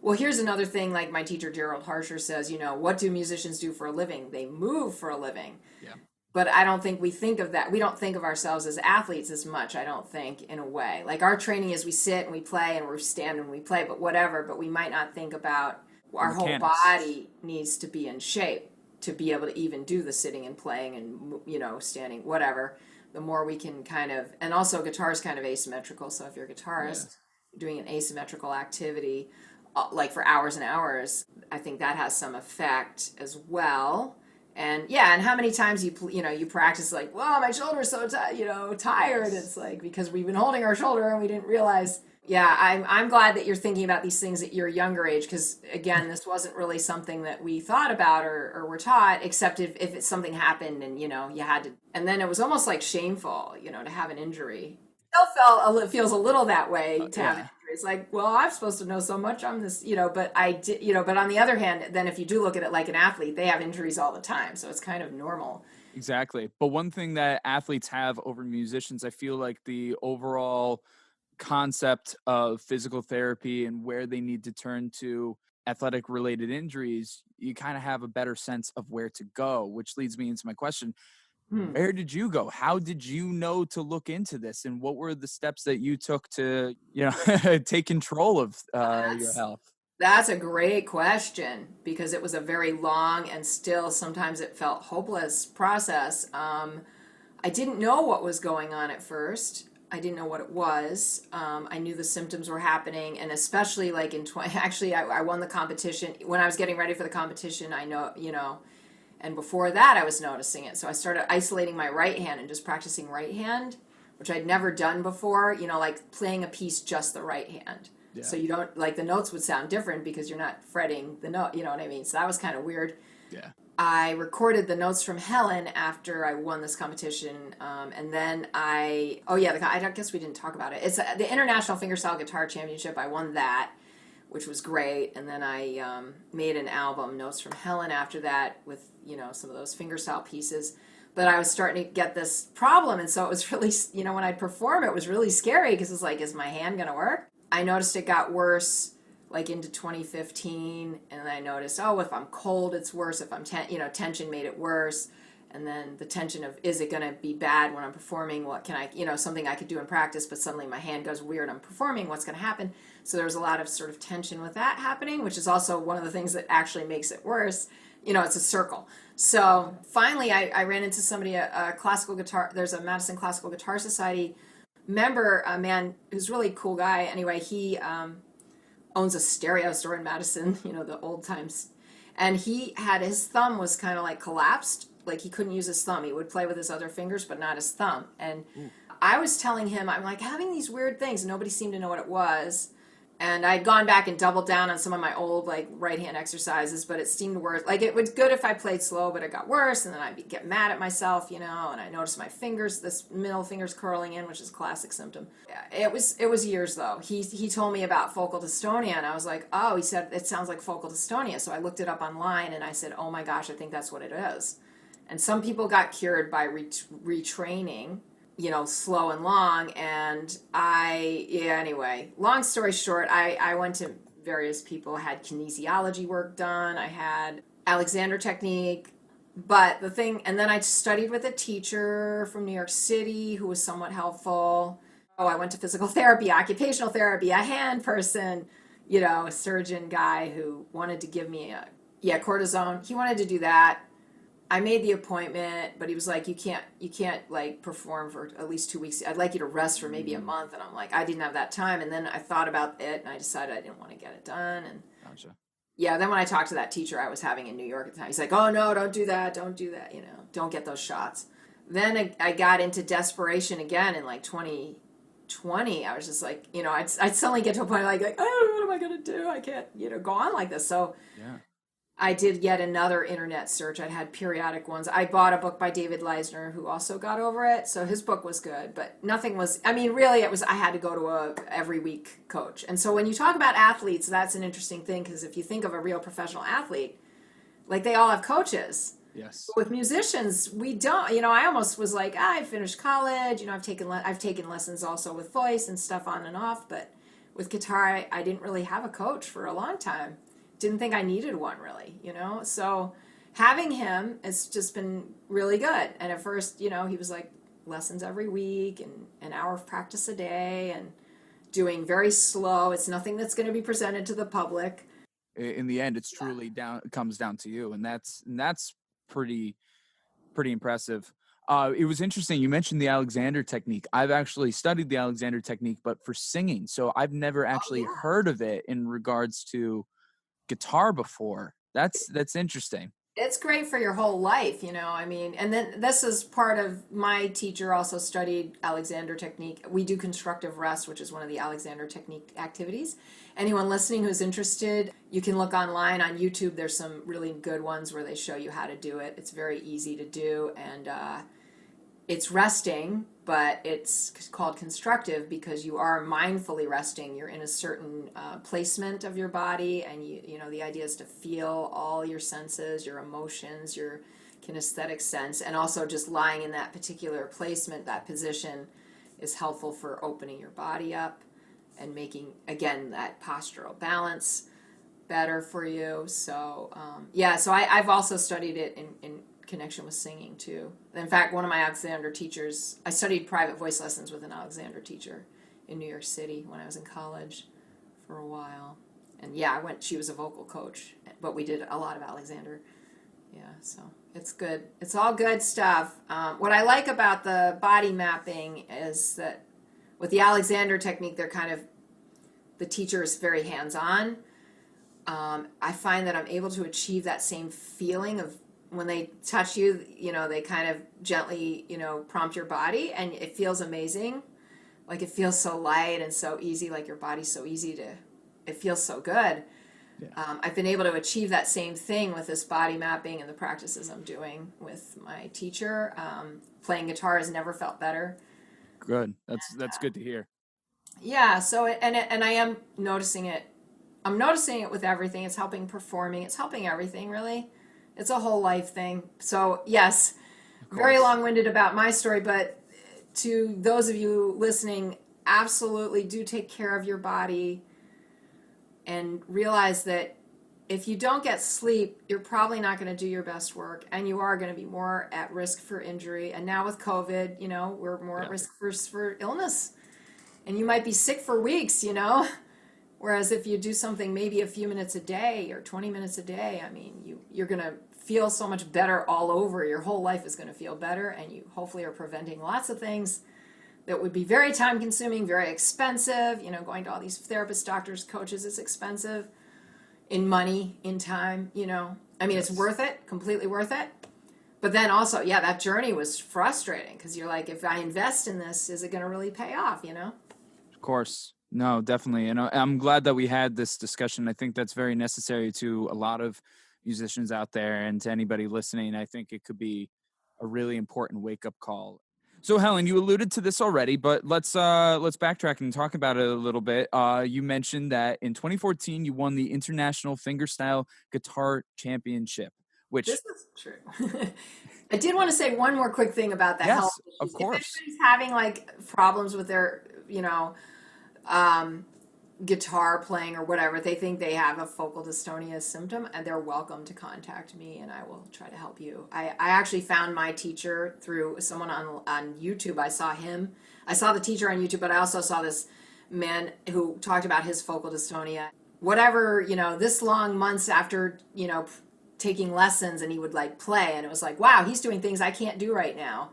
well, here's another thing, like my teacher, Gerald Harsher, says, what do musicians do for a living? They move for a living. Yeah. But I don't think we think of that. We don't think of ourselves as athletes as much, I don't think, in a way. Like our training is we sit and we play and we stand and we play, but whatever. But we might not think about our whole body needs to be in shape to be able to even do the sitting and playing and, standing, whatever. The more we can kind of, and also guitar is kind of asymmetrical. So if you're a guitarist, doing an asymmetrical activity, like for hours and hours, I think that has some effect as well. And and how many times you practice like, well, my shoulder's so tired. It's like, because we've been holding our shoulder and we didn't realize. Yeah, I'm glad that you're thinking about these things at your younger age, because again, this wasn't really something that we thought about or were taught, except if something happened and you had to, and then it was almost like shameful, to have an injury. It feels a little that way to have an injury. It's like, well, I'm supposed to know so much on this, but I did, but on the other hand, then if you do look at it like an athlete, they have injuries all the time, so it's kind of normal. Exactly. But one thing that athletes have over musicians, I feel like the overall concept of physical therapy and where they need to turn to athletic related injuries, you kind of have a better sense of where to go, which leads me into my question. Where did you go? How did you know to look into this? And what were the steps that you took to, take control of your health? That's a great question, because it was a very long and still sometimes it felt hopeless process. I didn't know what was going on at first. I didn't know what it was. I knew the symptoms were happening, and especially like actually I won the competition. When I was getting ready for the competition, I know, and before that I was noticing it. So I started isolating my right hand and just practicing right hand, which I'd never done before, like playing a piece just the right hand. Yeah. So you don't, like the notes would sound different because you're not fretting the note, you know what I mean? So that was kind of weird. Yeah. I recorded the notes from Helen after I won this competition, and then I guess we didn't talk about it. It's the International Fingerstyle Guitar Championship. I won that, which was great, and then I made an album, Notes from Helen, after that with some of those fingerstyle pieces. But I was starting to get this problem, and so it was really, when I'd perform, it was really scary because it's like, is my hand gonna work? I noticed it got worse like into 2015, and I noticed, if I'm cold, it's worse. If I'm, tension made it worse. And then the tension of, is it going to be bad when I'm performing? What can I, something I could do in practice, but suddenly my hand goes weird, I'm performing, what's going to happen? So there was a lot of sort of tension with that happening, which is also one of the things that actually makes it worse. It's a circle. So finally, I ran into somebody, a classical guitar, there's a Madison Classical Guitar Society member, a man who's a really cool guy. Anyway, he owns a stereo store in Madison, the old times. And he had, his thumb was kind of like collapsed. Like he couldn't use his thumb. He would play with his other fingers, but not his thumb. And I was telling him, I'm like having these weird things. Nobody seemed to know what it was. And I'd gone back and doubled down on some of my old like right hand exercises, but it seemed worse. Like it was good if I played slow, but it got worse. And then I'd get mad at myself, and I noticed my fingers, this middle finger's curling in, which is a classic symptom. It was years though. He told me about focal dystonia, and I was like, he said it sounds like focal dystonia. So I looked it up online, and I said, oh my gosh, I think that's what it is. And some people got cured by retraining, slow and long. And anyway, long story short, I went to various people, had kinesiology work done. I had Alexander technique, but and then I studied with a teacher from New York City who was somewhat helpful. I went to physical therapy, occupational therapy, a hand person, a surgeon guy who wanted to give me cortisone. He wanted to do that. I made the appointment, but he was like, you can't like perform for at least 2 weeks. I'd like you to rest for maybe a month. And I'm like, I didn't have that time. And then I thought about it, and I decided I didn't want to get it done. And Gotcha. Yeah, then when I talked to that teacher I was having in New York at the time, he's like, oh no, don't do that, don't get those shots. Then I got into desperation again in like 2020. I was just like, I'd suddenly get to a point like, oh, what am I going to do? I can't, go on like this. So yeah. I did yet another internet search. I'd had periodic ones. I bought a book by David Leisner, who also got over it. So his book was good, but nothing was, really it was, I had to go to a every week coach. And so when you talk about athletes, that's an interesting thing, because if you think of a real professional athlete, like they all have coaches. Yes. But with musicians, we don't, I almost was like, I finished college, I've taken lessons also with voice and stuff on and off, but with guitar, I didn't really have a coach for a long time. Didn't think I needed one really, so having him has just been really good. And at first, he was like lessons every week and an hour of practice a day and doing very slow. It's nothing that's going to be presented to the public. In the end, it's truly comes down to you. And that's pretty impressive. It was interesting. You mentioned the Alexander technique. I've actually studied the Alexander technique, but for singing. So I've never actually heard of it in regards to guitar before. That's interesting. It's great for your whole life, and then this is part of, my teacher also studied Alexander technique. We do constructive rest, which is one of the Alexander technique activities. Anyone listening who's interested, you can look online on YouTube. There's some really good ones where they show you how to do it. It's very easy to do, and it's resting, but it's called constructive because you are mindfully resting. You're in a certain placement of your body, and the idea is to feel all your senses, your emotions, your kinesthetic sense, and also just lying in that particular placement, that position, is helpful for opening your body up and making, again, that postural balance better for you. So so I've also studied it in connection with singing too. In fact, one of my Alexander teachers, I studied private voice lessons with an Alexander teacher in New York City when I was in college for a while. And she was a vocal coach, but we did a lot of Alexander. So it's good. It's all good stuff. What I like about the body mapping is that with the Alexander technique, the teacher is very hands-on. I find that I'm able to achieve that same feeling of when they touch you, they kind of gently, prompt your body, and it feels amazing. Like it feels so light and so easy, like your body's so easy it feels so good. Yeah. I've been able to achieve that same thing with this body mapping and the practices I'm doing with my teacher. Playing guitar has never felt better. Good. That's good to hear. Yeah, so and I am noticing it. I'm noticing it with everything. It's helping performing. It's helping everything, really. It's a whole life thing. So, yes, Of very course. long-winded about my story, but to those of you listening, absolutely do take care of your body and realize that if you don't get sleep, you're probably not going to do your best work, and you are going to be more at risk for injury. And now with COVID, we're more at Yeah. risk for illness, and you might be sick for weeks. Whereas if you do something maybe a few minutes a day or 20 minutes a day, I mean, you're going to feel so much better all over. Your whole life is going to feel better, and you hopefully are preventing lots of things that would be very time consuming, very expensive. Going to all these therapists, doctors, coaches is expensive in money, in time. I mean, it's Yes. worth it, completely worth it. But then also, yeah, that journey was frustrating because you're like, if I invest in this, is it going to really pay off? Of course. No, definitely. And I'm glad that we had this discussion. I think that's very necessary to a lot of musicians out there and to anybody listening. I think it could be a really important wake-up call. So Helen, you alluded to this already, but let's backtrack and talk about it a little bit. You mentioned that in 2014 you won the International Fingerstyle Guitar Championship, which This is true. I did want to say one more quick thing about the health yes, of issues. If course. anybody's having like problems with their, um, guitar playing or whatever, they think they have a focal dystonia symptom, and they're welcome to contact me, and I will try to help you. I actually found my teacher through someone on YouTube. I saw the teacher on YouTube, but I also saw this man who talked about his focal dystonia. Whatever, this long months after, taking lessons, and he would like play, and it was like, wow, he's doing things I can't do right now.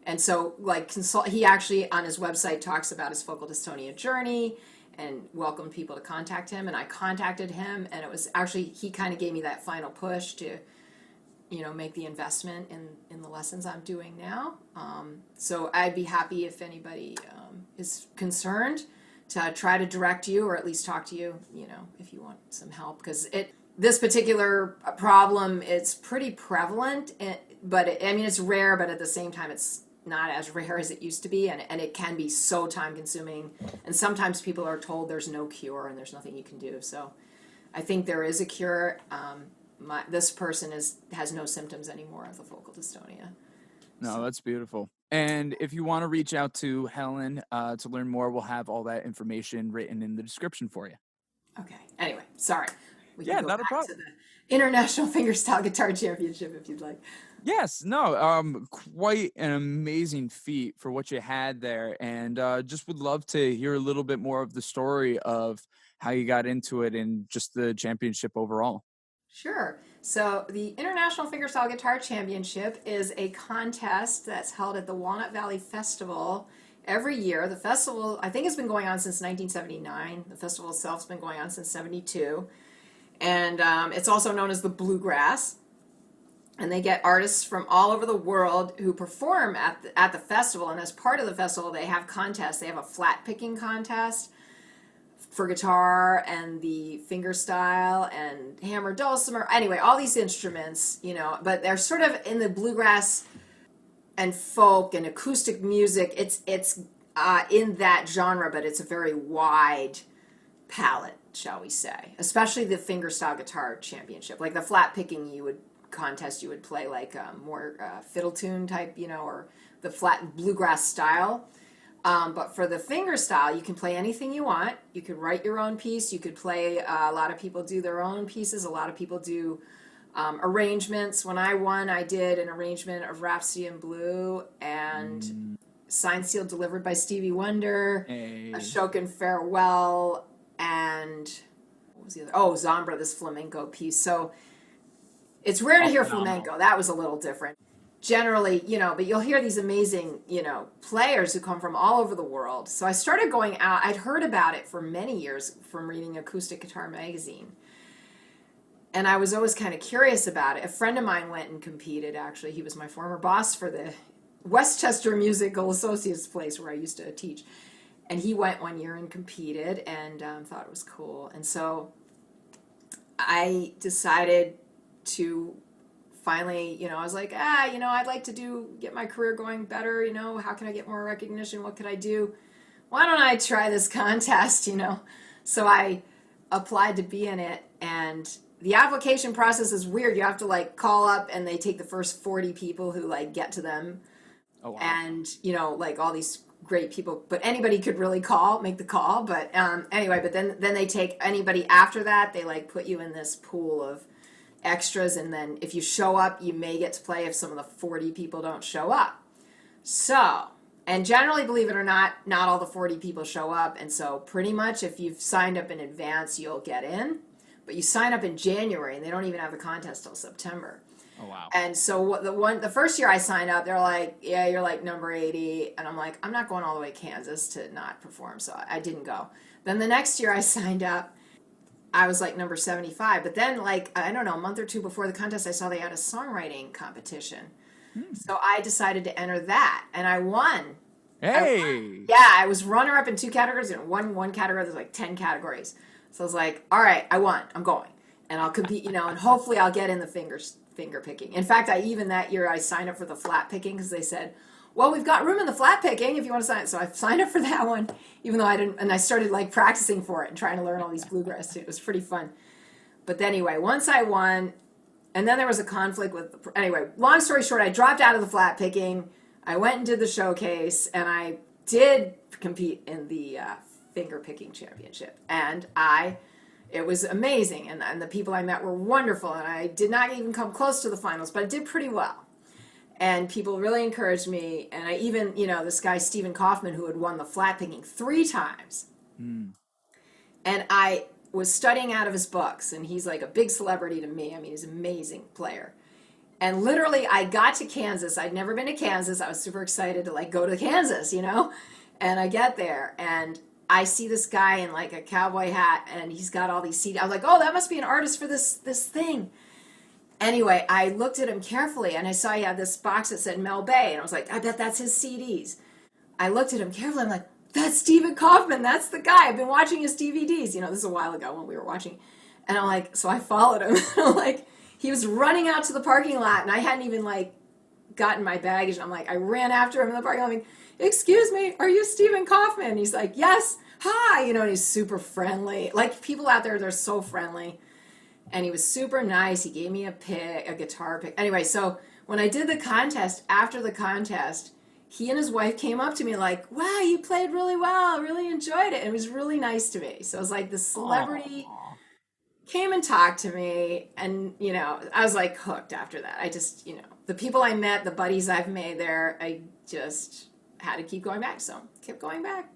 And so like he actually on his website talks about his focal dystonia journey and welcomed people to contact him, and I contacted him, and it was actually he kind of gave me that final push to make the investment in the lessons I'm doing now. So I'd be happy if anybody is concerned to try to direct you or at least talk to you, if you want some help, because this particular problem, it's pretty prevalent, but it's rare, but at the same time it's not as rare as it used to be, and it can be so time consuming, and sometimes people are told there's no cure and there's nothing you can do. So I think there is a cure. This person has no symptoms anymore of the focal dystonia. No, that's beautiful. And if you want to reach out to Helen to learn more, we'll have all that information written in the description for you. Okay. Anyway, sorry. We can Yeah, go not a back to problem. the International Fingerstyle Guitar Championship if you'd like. Yes, no, quite an amazing feat for what you had there, and just would love to hear a little bit more of the story of how you got into it and just the championship overall. Sure. So the International Fingerstyle Guitar Championship is a contest that's held at the Walnut Valley Festival every year. The festival, I think, has been going on since 1979. The festival itself's been going on since 72. And it's also known as the Bluegrass. And they get artists from all over the world who perform at the festival. And as part of the festival, they have contests. They have a flat picking contest for guitar and the fingerstyle and hammer dulcimer. Anyway, all these instruments, but they're sort of in the bluegrass and folk and acoustic music. It's in that genre, but it's a very wide palette, shall we say. Especially the fingerstyle guitar championship, like the flat picking you would play like more fiddle tune type, or the flat bluegrass style. But for the fingerstyle, you can play anything you want. You could write your own piece. You could play, a lot of people do their own pieces. A lot of people do arrangements. When I won, I did an arrangement of Rhapsody in Blue and Signed, Sealed, Delivered by Stevie Wonder, Hey. Ashokan Farewell, and what was the other? Oh, Zambra, this flamenco piece. So it's rare to hear flamenco. That was a little different. Generally, but you'll hear these amazing, players who come from all over the world. So I started going out. I'd heard about it for many years from reading Acoustic Guitar Magazine. And I was always kind of curious about it. A friend of mine went and competed, actually. He was my former boss for the Westchester Musical Associates place where I used to teach. And he went one year and competed and thought it was cool. And so I decided to finally, I was like, I'd like to get my career going better. How can I get more recognition? What could I do? Why don't I try this contest? So I applied to be in it, and the application process is weird. You have to like call up, and they take the first 40 people who like get to them. Oh, wow. And like all these great people, but anybody could really make the call. But anyway, but then they take anybody after that. They like put you in this pool of extras, and then if you show up, you may get to play if some of the 40 people don't show up. So, and generally, believe it or not all the 40 people show up, and so pretty much if you've signed up in advance, you'll get in. But you sign up in January, and they don't even have the contest till September. Oh, wow. And so the first year I signed up, they're like, yeah, you're like number 80. And I'm like, I'm not going all the way to Kansas to not perform. So I didn't go. Then the next year I signed up, I was like number 75. But then like, I don't know, a month or two before the contest, I saw they had a songwriting competition. So I decided to enter that, and I won. Hey! I was runner-up in 2 categories, and one category, there's like 10 categories. So I was like, all right, I won. I'm going. And I'll compete, and hopefully I'll get in the finger picking. In fact, that year I signed up for the flat picking because they said, well, we've got room in the flat picking if you want to sign. So I signed up for that one, even though I didn't, and I started like practicing for it and trying to learn all these bluegrass. It was pretty fun. But anyway, once I won, and then there was a conflict anyway, long story short, I dropped out of the flat picking. I went and did the showcase, and I did compete in the finger picking championship. And it was amazing, and the people I met were wonderful, and I did not even come close to the finals, but I did pretty well. And people really encouraged me, and I even, this guy, Stephen Kaufman, who had won the flat picking 3 times. And I was studying out of his books, and he's like a big celebrity to me. I mean, he's an amazing player. And literally, I got to Kansas. I'd never been to Kansas. I was super excited to like go to Kansas, and I get there, and I see this guy in like a cowboy hat, and he's got all these CDs. I was like, oh, that must be an artist for this thing. Anyway, I looked at him carefully, and I saw he had this box that said Mel Bay, and I was like, I bet that's his CDs. I looked at him carefully. I'm like, that's Stephen Kaufman. That's the guy. I've been watching his DVDs. This is a while ago when we were watching. And I'm like, so I followed him. I'm like, he was running out to the parking lot, and I hadn't even like gotten my baggage. And I'm like, I ran after him in the parking lot. I'm like, excuse me, are you Stephen Kaufman? And he's like, yes. Hi. And he's super friendly. Like people out there, they're so friendly. And he was super nice. He gave me a guitar pick. Anyway, so when I did the contest, after the contest, he and his wife came up to me like, wow, you played really well. I really enjoyed it. And it was really nice to me. So it was like the celebrity came and talked to me. And, I was like hooked after that. I just, the people I met, the buddies I've made there, I just had to keep going back. So kept going back.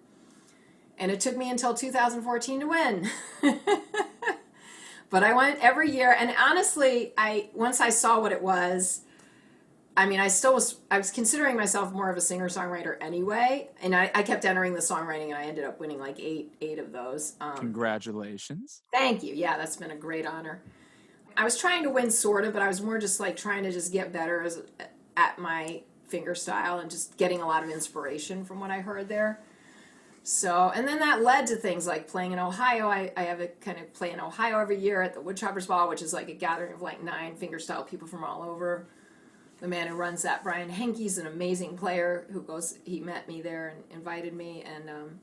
And it took me until 2014 to win. But I went every year. And honestly, once I saw what it was, I mean, I was considering myself more of a singer-songwriter anyway, and I kept entering the songwriting, and I ended up winning like eight of those. Congratulations. Thank you. Yeah, that's been a great honor. I was trying to win sort of, but I was more just like trying to just get better at my fingerstyle and just getting a lot of inspiration from what I heard there. So, and then that led to things like playing in Ohio. I have a kind of play in Ohio every year at the Woodchoppers Ball, which is like a gathering of like 9 fingerstyle people from all over. The man who runs that, Brian Henke's an amazing player he met me there and invited me, and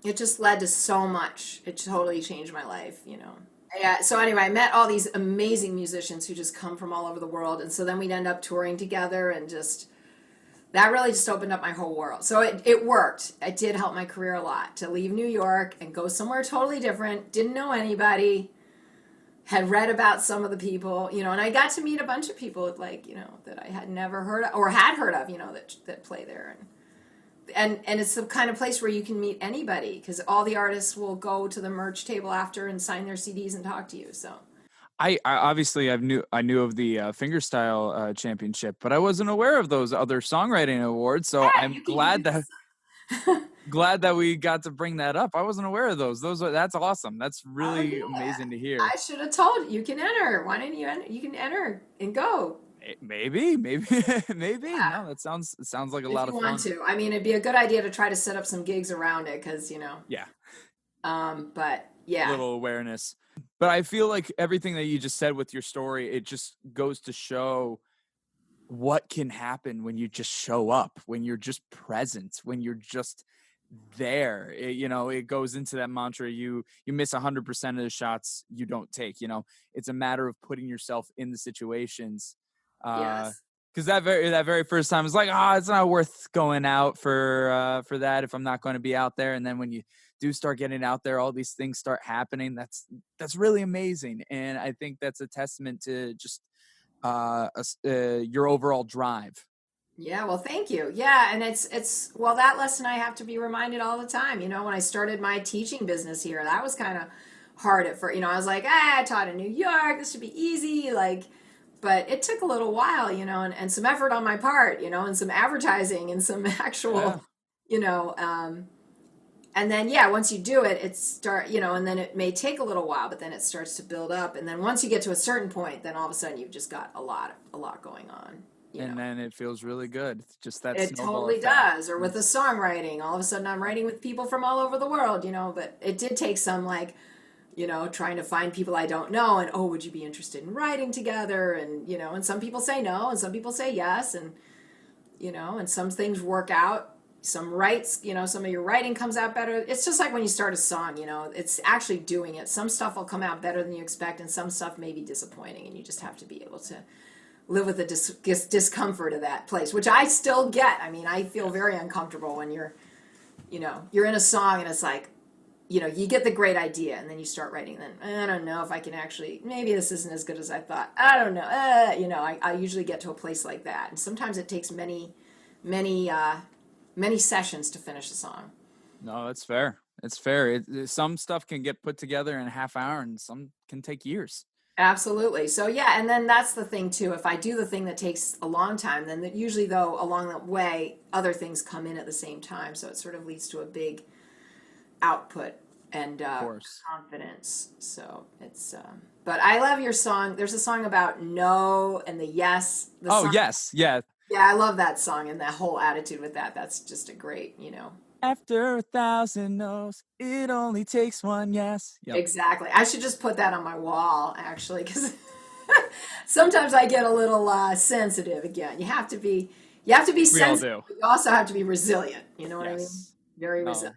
it just led to so much. It totally changed my life, Yeah, so anyway, I met all these amazing musicians who just come from all over the world, and so then we'd end up touring together, and that really just opened up my whole world. So it worked. It did help my career a lot to leave New York and go somewhere totally different, didn't know anybody, had read about some of the people, and I got to meet a bunch of people like, that I had never heard of or had heard of, that play there. And it's the kind of place where you can meet anybody because all the artists will go to the merch table after and sign their CDs and talk to you. So I obviously I knew of the Fingerstyle Championship, but I wasn't aware of those other songwriting awards. So yeah, I'm glad that we got to bring that up. I wasn't aware of those. That's awesome. That's really amazing to hear. I should have told you can enter. Why didn't you enter? You can enter and go. Maybe. Yeah. No, it sounds like a lot of fun. Want to? I mean, it'd be a good idea to try to set up some gigs around it because Yeah. But yeah. Little awareness. But I feel like everything that you just said with your story, it just goes to show what can happen when you just show up, when you're just present, when you're just there. It goes into that mantra, you miss 100% of the shots you don't take. It's a matter of putting yourself in the situations. Yes. Because that very first time, it's like, it's not worth going out for that if I'm not going to be out there. And then when you do start getting out there, all these things start happening. That's really amazing, and I think that's a testament to just your overall drive. Yeah, well, thank you. Yeah, and well, that lesson I have to be reminded all the time. When I started my teaching business here, that was kind of hard at first. I was like, I taught in New York. This should be easy. But it took a little while, and some effort on my part, and some advertising and some actual, and then yeah, once you do it, and then it may take a little while, but then it starts to build up, and then once you get to a certain point, then all of a sudden you've just got a lot going on. Then it feels really good. It's just that it snowball totally effect. does. Or with the songwriting, all of a sudden I'm writing with people from all over the world, but it did take some trying to find people I don't know, and would you be interested in writing together? And and some people say no, and some people say yes, and and some things work out. Some some of your writing comes out better. It's just like when you start a song, it's actually doing it. Some stuff will come out better than you expect, and some stuff may be disappointing, and you just have to be able to live with the discomfort of that place, which I still get. I mean, I feel very uncomfortable when you're in a song and it's like, you get the great idea and then you start writing. And then I don't know if I can actually. Maybe this isn't as good as I thought. I don't know. I usually get to a place like that, and sometimes it takes many sessions to finish a song. No, that's fair. It's fair. Some stuff can get put together in a half hour, and some can take years. Absolutely. So yeah, and then that's the thing too. If I do the thing that takes a long time, then usually though along the way other things come in at the same time, so it sort of leads to a big output and confidence. So it's. But I love your song. There's a song about no and the yes. Yes, yeah. Yeah, I love that song and that whole attitude with that. That's just a great. After 1,000 no's, it only takes one yes. Yep. Exactly. I should just put that on my wall, actually, because sometimes I get a little sensitive. Again, you have to be sensitive. But you also have to be resilient. You know what I mean? Very resilient.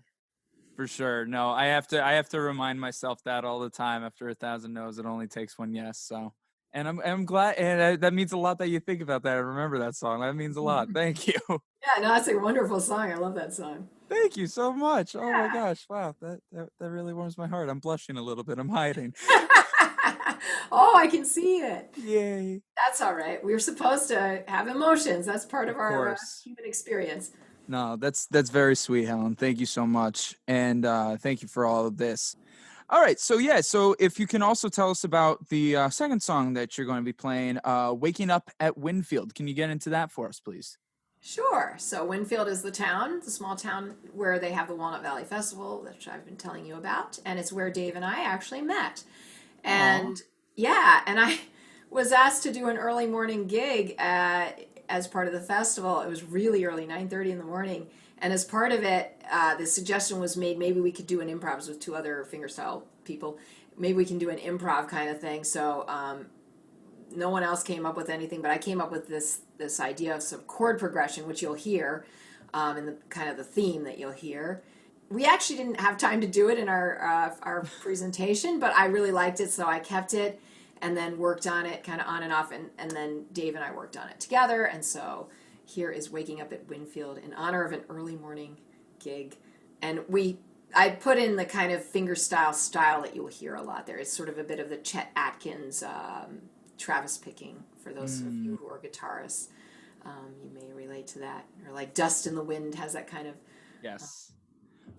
For sure. No, I have to remind myself that all the time. After 1,000 no's, it only takes one yes. So, and I'm glad, and that means a lot that you think about that. I remember that song. That means a lot. Thank you. Yeah, no, that's a wonderful song. I love that song. Thank you so much. Yeah. Oh my gosh. Wow. That really warms my heart. I'm blushing a little bit. I'm hiding. Oh, I can see it. Yay. That's all right. We're supposed to have emotions. That's part of our human experience. No, that's very sweet, Helen. Thank you so much. And thank you for all of this. All right. So if you can also tell us about the second song that you're going to be playing, Waking Up at Winfield. Can you get into that for us, please? Sure. So Winfield is the small town where they have the Walnut Valley Festival, which I've been telling you about, and it's where Dave and I actually met. And yeah, and I was asked to do an early morning gig as part of the festival. It was really early, 9:30 in the morning, and as part of it, the suggestion was made maybe we could do an improv with two other fingerstyle people. Maybe we can do an improv kind of thing. So no one else came up with anything, but I came up with this idea of some chord progression, which you'll hear, and the kind of the theme that you'll hear. We actually didn't have time to do it in our presentation, but I really liked it, so I kept it and then worked on it kind of on and off, and then Dave and I worked on it together, and so here is Waking Up at Winfield in honor of an early morning gig. And I put in the kind of fingerstyle style that you'll hear a lot there. It's sort of a bit of the Chet Atkins, Travis picking, for those of you who are guitarists. You may relate to that. Or like Dust in the Wind has that kind of... Yes.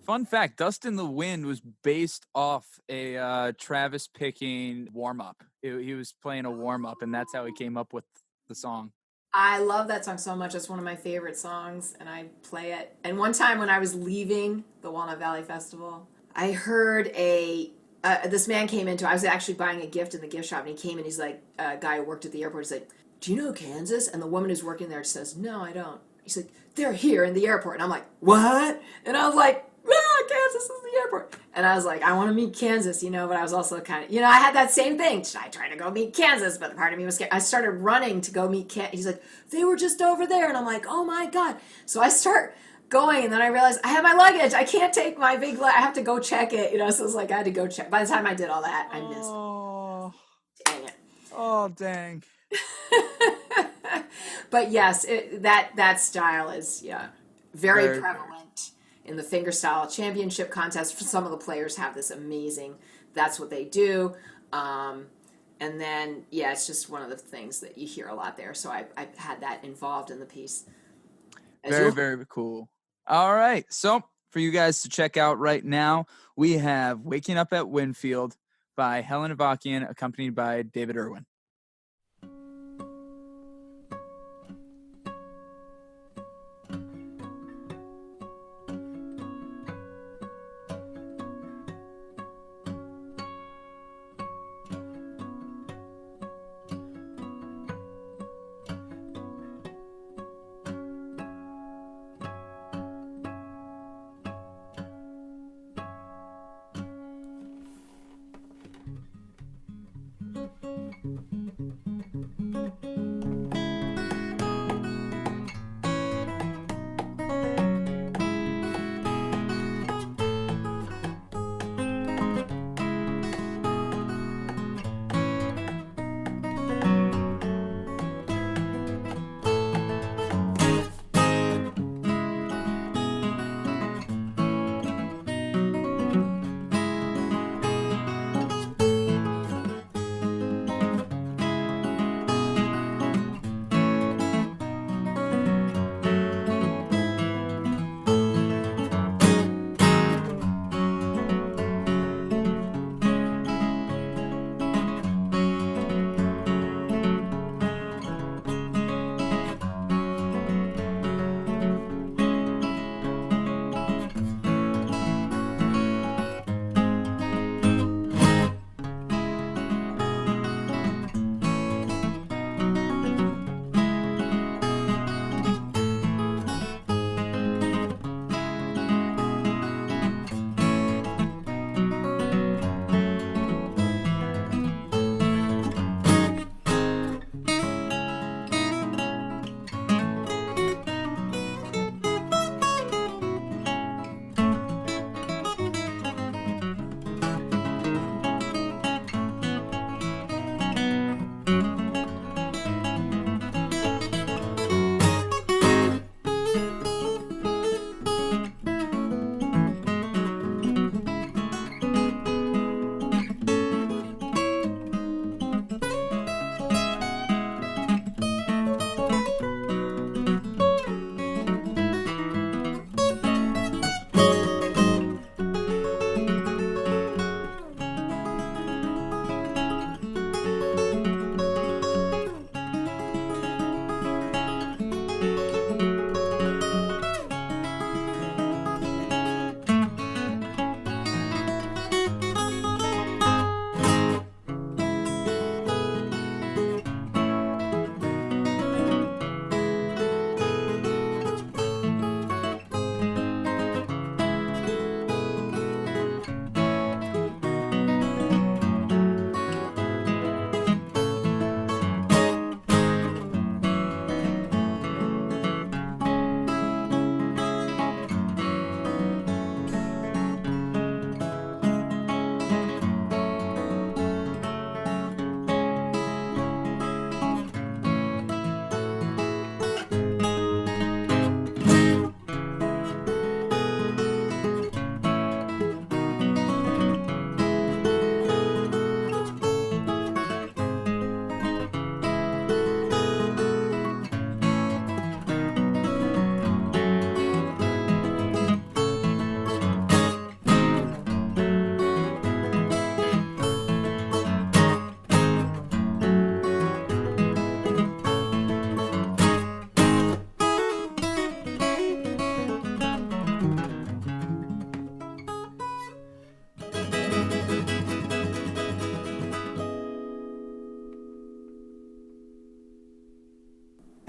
Fun fact, Dust in the Wind was based off a Travis picking warm-up. He was playing a warm-up, and that's how he came up with the song. I love that song so much. It's one of my favorite songs, and I play it. And one time when I was leaving the Walnut Valley Festival, I heard this man came into, I was actually buying a gift in the gift shop, and he came and he's like, a guy who worked at the airport, he's like, do you know Kansas? And the woman who's working there says, no, I don't. He's like, they're here in the airport. And I'm like, what? And I was like, Kansas Kansas is the airport. And I was like, I want to meet Kansas, but I was also kind of, I had that same thing. Should I try to go meet Kansas? But part of me was scared. I started running to go meet Kansas. He's like, they were just over there. And I'm like, oh my God. So I start going, and then I realized I have my luggage. I can't take my big I have to go check it, So it's like I had to go check. By the time I did all that, I missed. Oh, dang it. Oh, dang. But yes, that style is very prevalent in the Fingerstyle Championship contest. Some of the players have this amazing. That's what they do. And then it's just one of the things that you hear a lot there. So I had that involved in the piece. Very cool. All right. So for you guys to check out right now, we have Waking Up at Winfield by Helen Avakian, accompanied by David Irwin.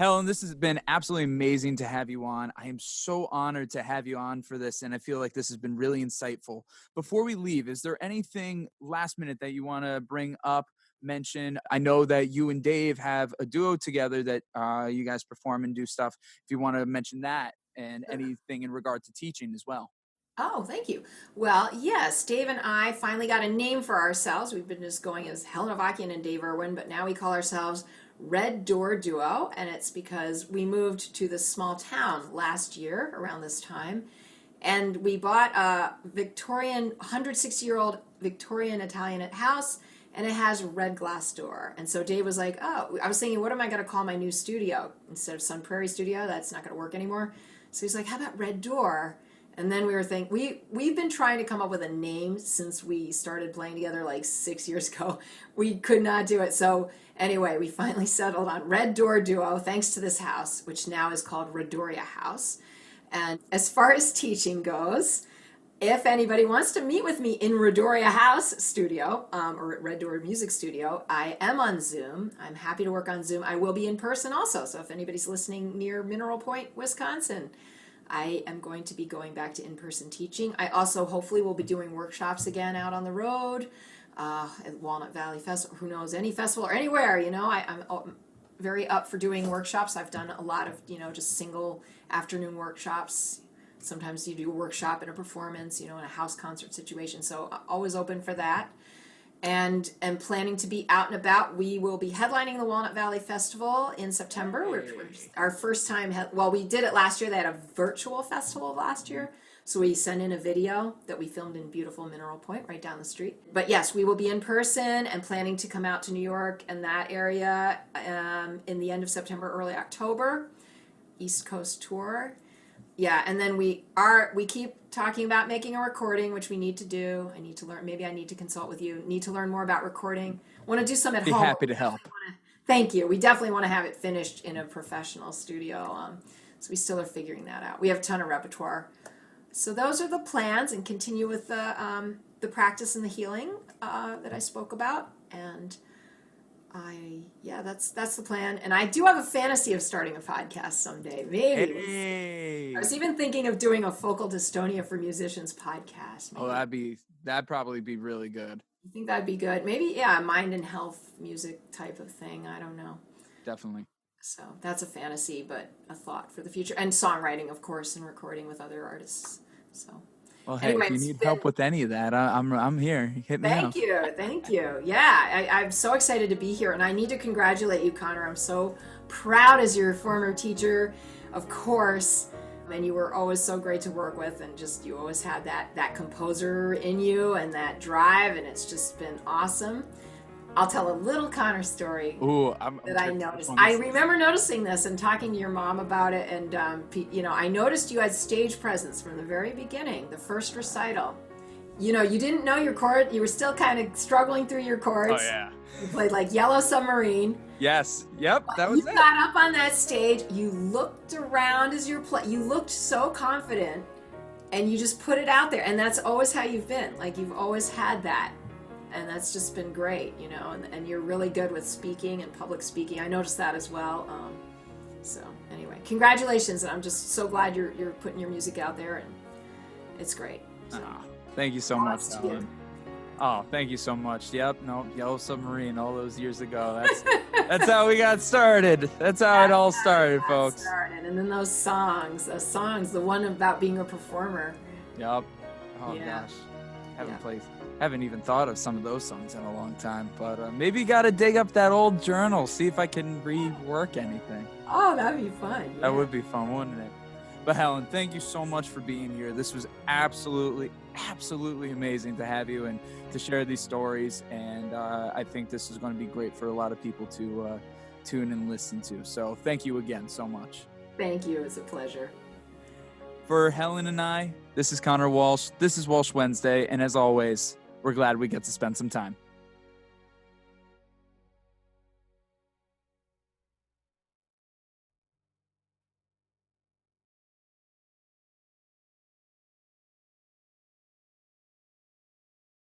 Helen, this has been absolutely amazing to have you on. I am so honored to have you on for this, and I feel like this has been really insightful. Before we leave, is there anything last minute that you want to bring up, mention? I know that you and Dave have a duo together that you guys perform and do stuff. If you want to mention that and anything in regard to teaching as well. Oh, thank you. Well, yes, Dave and I finally got a name for ourselves. We've been just going as Helen Avakian and Dave Irwin, but now we call ourselves Red Door Duo, and it's because we moved to this small town last year around this time, and we bought a 160-year-old Victorian Italian house, and it has a red glass door. And so Dave was like, oh, I was thinking, what am I going to call my new studio? Instead of Sun Prairie Studio, that's not going to work anymore. So he's like, how about Red Door? And then we were thinking, we've been trying to come up with a name since we started playing together like 6 years ago. We could not do it. So anyway, we finally settled on Red Door Duo, thanks to this house, which now is called Redoria House. And as far as teaching goes, if anybody wants to meet with me in Redoria House Studio or Red Door Music Studio, I am on Zoom. I'm happy to work on Zoom. I will be in person also. So if anybody's listening near Mineral Point, Wisconsin, I am going to be going back to in-person teaching. I also hopefully will be doing workshops again out on the road at Walnut Valley Festival. Who knows, any festival or anywhere, I'm very up for doing workshops. I've done a lot of, just single afternoon workshops. Sometimes you do a workshop and a performance, in a house concert situation. So always open for that. And planning to be out and about. We will be headlining the Walnut Valley Festival in September. We're our first time, we did it last year. They had a virtual festival last year. So we sent in a video that we filmed in beautiful Mineral Point right down the street. But yes, we will be in person and planning to come out to New York and that area in the end of September, early October. East Coast tour. Yeah, and then we keep talking about making a recording, which we need to do. I need to learn. Maybe I need to consult with you. Need to learn more about recording. Want to do some at home. Be happy to help. Thank you. We definitely want to have it finished in a professional studio. So we still are figuring that out. We have a ton of repertoire. So those are the plans, and continue with the practice and the healing that I spoke about. And that's the plan. And I do have a fantasy of starting a podcast someday. Maybe. Hey. I was even thinking of doing a focal dystonia for musicians podcast. Maybe. Oh, that'd probably be really good. I think that'd be good. Maybe, yeah, mind and health music type of thing. I don't know. Definitely. So that's a fantasy, but a thought for the future. And songwriting, of course, and recording with other artists. So. Well, hey, anyway, if you need help with any of that, I'm here. Hit me up. Thank you. Yeah, I'm so excited to be here, and I need to congratulate you, Connor. I'm so proud as your former teacher, of course, and you were always so great to work with, and just you always had that composer in you and that drive, and it's just been awesome. I'll tell a little Connor story that I noticed. I remember noticing this and talking to your mom about it, and I noticed you had stage presence from the very beginning, the first recital. You didn't know your chord. You were still kind of struggling through your chords. Oh, yeah. You played like Yellow Submarine. Yes. Yep. That was it. You got up on that stage. You looked around as you're playing. You looked so confident, and you just put it out there. And that's always how you've been. Like, you've always had that. And that's just been great, and you're really good with speaking and public speaking. I noticed that as well. So anyway, congratulations. And I'm just so glad you're putting your music out there, and it's great. So, thank you so much, Helen. Oh, thank you so much. Yep. No, Yellow Submarine all those years ago. That's how we got started. That's how it all started, folks. And then those songs, the one about being a performer. Yep. Oh, gosh. Haven't even thought of some of those songs in a long time, but maybe you got to dig up that old journal, see if I can rework anything. Oh, that'd be fun. Yeah. That would be fun, wouldn't it? But Helen, thank you so much for being here. This was absolutely amazing to have you and to share these stories. And I think this is going to be great for a lot of people to tune and listen to. So thank you again so much. Thank you. It's a pleasure. For Helen and I, this is Connor Walsh. This is Walsh Wednesday. And as always, we're glad we get to spend some time.